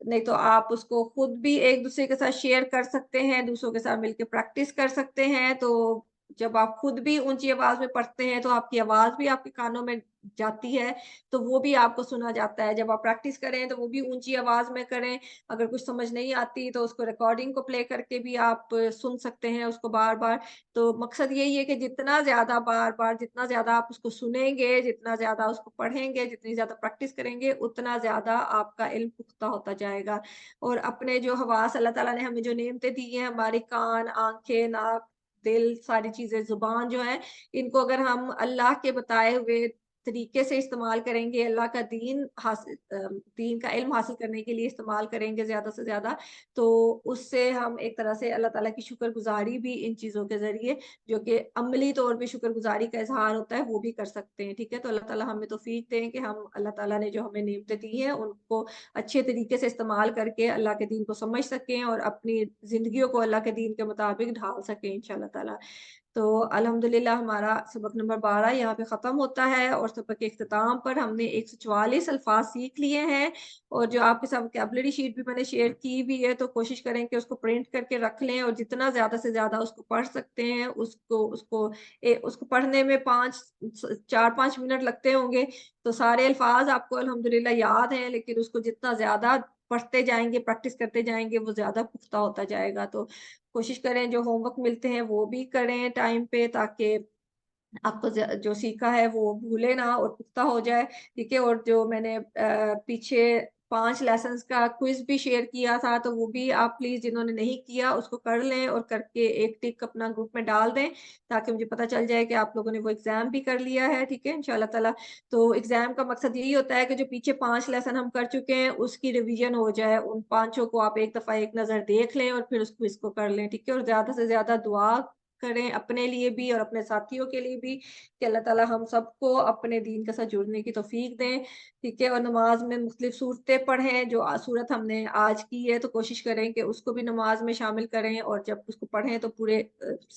نہیں تو آپ اس کو خود بھی ایک دوسرے کے ساتھ شیئر کر سکتے ہیں، دوسروں کے ساتھ مل کے پریکٹس کر سکتے ہیں. تو جب آپ خود بھی اونچی آواز میں پڑھتے ہیں تو آپ کی آواز بھی آپ کے کانوں میں جاتی ہے تو وہ بھی آپ کو سنا جاتا ہے. جب آپ پریکٹس کریں تو وہ بھی اونچی آواز میں کریں. اگر کچھ سمجھ نہیں آتی تو اس کو ریکارڈنگ کو پلے کر کے بھی آپ سن سکتے ہیں اس کو بار بار. تو مقصد یہی ہے کہ جتنا زیادہ بار بار جتنا زیادہ آپ اس کو سنیں گے، جتنا زیادہ اس کو پڑھیں گے، جتنی زیادہ پریکٹس کریں گے، اتنا زیادہ آپ کا علم پختہ ہوتا جائے گا. اور اپنے جو حواس اللہ تعالیٰ نے ہمیں جو نعمتیں دی ہیں، ہماری کان، آنکھیں، ناک، دل، ساری چیزیں، زبان جو ہے، ان کو اگر ہم اللہ کے بتائے ہوئے طریقے سے استعمال کریں گے، اللہ کا دین کا علم حاصل کرنے کے لیے استعمال کریں گے زیادہ سے زیادہ، تو اس سے ہم ایک طرح سے اللہ تعالیٰ کی شکر گزاری بھی ان چیزوں کے ذریعے جو کہ عملی طور پہ شکر گزاری کا اظہار ہوتا ہے وہ بھی کر سکتے ہیں، ٹھیک ہے. تو اللہ تعالیٰ ہمیں توفیق دیں کہ ہم اللہ تعالیٰ نے جو ہمیں نعمتیں دی ہیں ان کو اچھے طریقے سے استعمال کر کے اللہ کے دین کو سمجھ سکیں اور اپنی زندگیوں کو اللہ کے دین کے مطابق ڈھال سکیں انشاءاللہ تعالیٰ. تو الحمدللہ ہمارا سبق نمبر 12 یہاں پہ ختم ہوتا ہے اور سبق کے اختتام پر ہم نے 144 الفاظ سیکھ لیے ہیں. اور جو آپ کے ساتھ ووکیبلری شیٹ بھی میں نے شیئر کی بھی ہے تو کوشش کریں کہ اس کو پرنٹ کر کے رکھ لیں اور جتنا زیادہ سے زیادہ اس کو پڑھ سکتے ہیں اس کو پڑھنے میں 4-5 منٹ لگتے ہوں گے تو سارے الفاظ آپ کو الحمدللہ یاد ہیں، لیکن اس کو جتنا زیادہ پڑھتے جائیں گے، پریکٹس کرتے جائیں گے، وہ زیادہ پختہ ہوتا جائے گا. تو کوشش کریں جو ہوم ورک ملتے ہیں وہ بھی کریں ٹائم پہ تاکہ آپ کو جو سیکھا ہے وہ بھولے نہ اور پختہ ہو جائے، ٹھیک ہے. اور جو میں نے پیچھے 5 لیسنز کا کوئز بھی شیئر کیا تھا تو وہ بھی آپ پلیز جنہوں نے نہیں کیا اس کو کر لیں اور کر کے ایک ٹک اپنا گروپ میں ڈال دیں تاکہ مجھے پتہ چل جائے کہ آپ لوگوں نے وہ ایگزام بھی کر لیا ہے، ٹھیک ہے انشاءاللہ تعالیٰ. تو ایگزام کا مقصد یہی ہوتا ہے کہ جو پیچھے 5 لیسن ہم کر چکے ہیں اس کی ریویژن ہو جائے، ان 5 کو آپ ایک دفعہ ایک نظر دیکھ لیں اور پھر اس کو کر لیں، ٹھیک ہے. اور زیادہ سے زیادہ دعا کریں اپنے لیے بھی اور اپنے ساتھیوں کے لیے بھی کہ اللہ تعالیٰ ہم سب کو اپنے دین کے ساتھ جڑنے کی توفیق دیں، ٹھیک ہے. اور نماز میں مختلف صورتیں پڑھیں، جو صورت ہم نے آج کی ہے تو کوشش کریں کہ اس کو بھی نماز میں شامل کریں اور جب اس کو پڑھیں تو پورے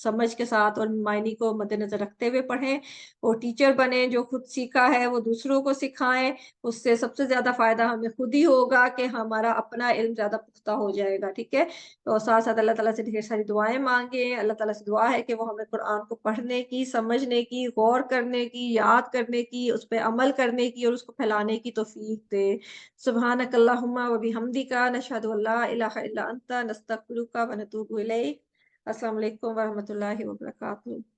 سمجھ کے ساتھ اور معنی کو مد نظر رکھتے ہوئے پڑھیں. اور ٹیچر بنیں، جو خود سیکھا ہے وہ دوسروں کو سکھائیں، اس سے سب سے زیادہ فائدہ ہمیں خود ہی ہوگا کہ ہمارا اپنا علم زیادہ پختہ ہو جائے گا، ٹھیک ہے. تو ساتھ ساتھ اللہ تعالیٰ سے ڈھیر ساری دعائیں مانگیں. اللہ تعالیٰ سے دعا ہے کہ وہ ہمیں قرآن کو پڑھنے کی، سمجھنے کی، غور کرنے کی، یاد کرنے کی، اس پہ عمل کرنے کی اور اس کو پھیلانے کی توفیق دے. سبحانک اللہم و بحمدک، نشہد ان لا الہ الا انت، نستغفرک و نتوب الیک. السلام علیکم ورحمۃ اللہ وبرکاتہ.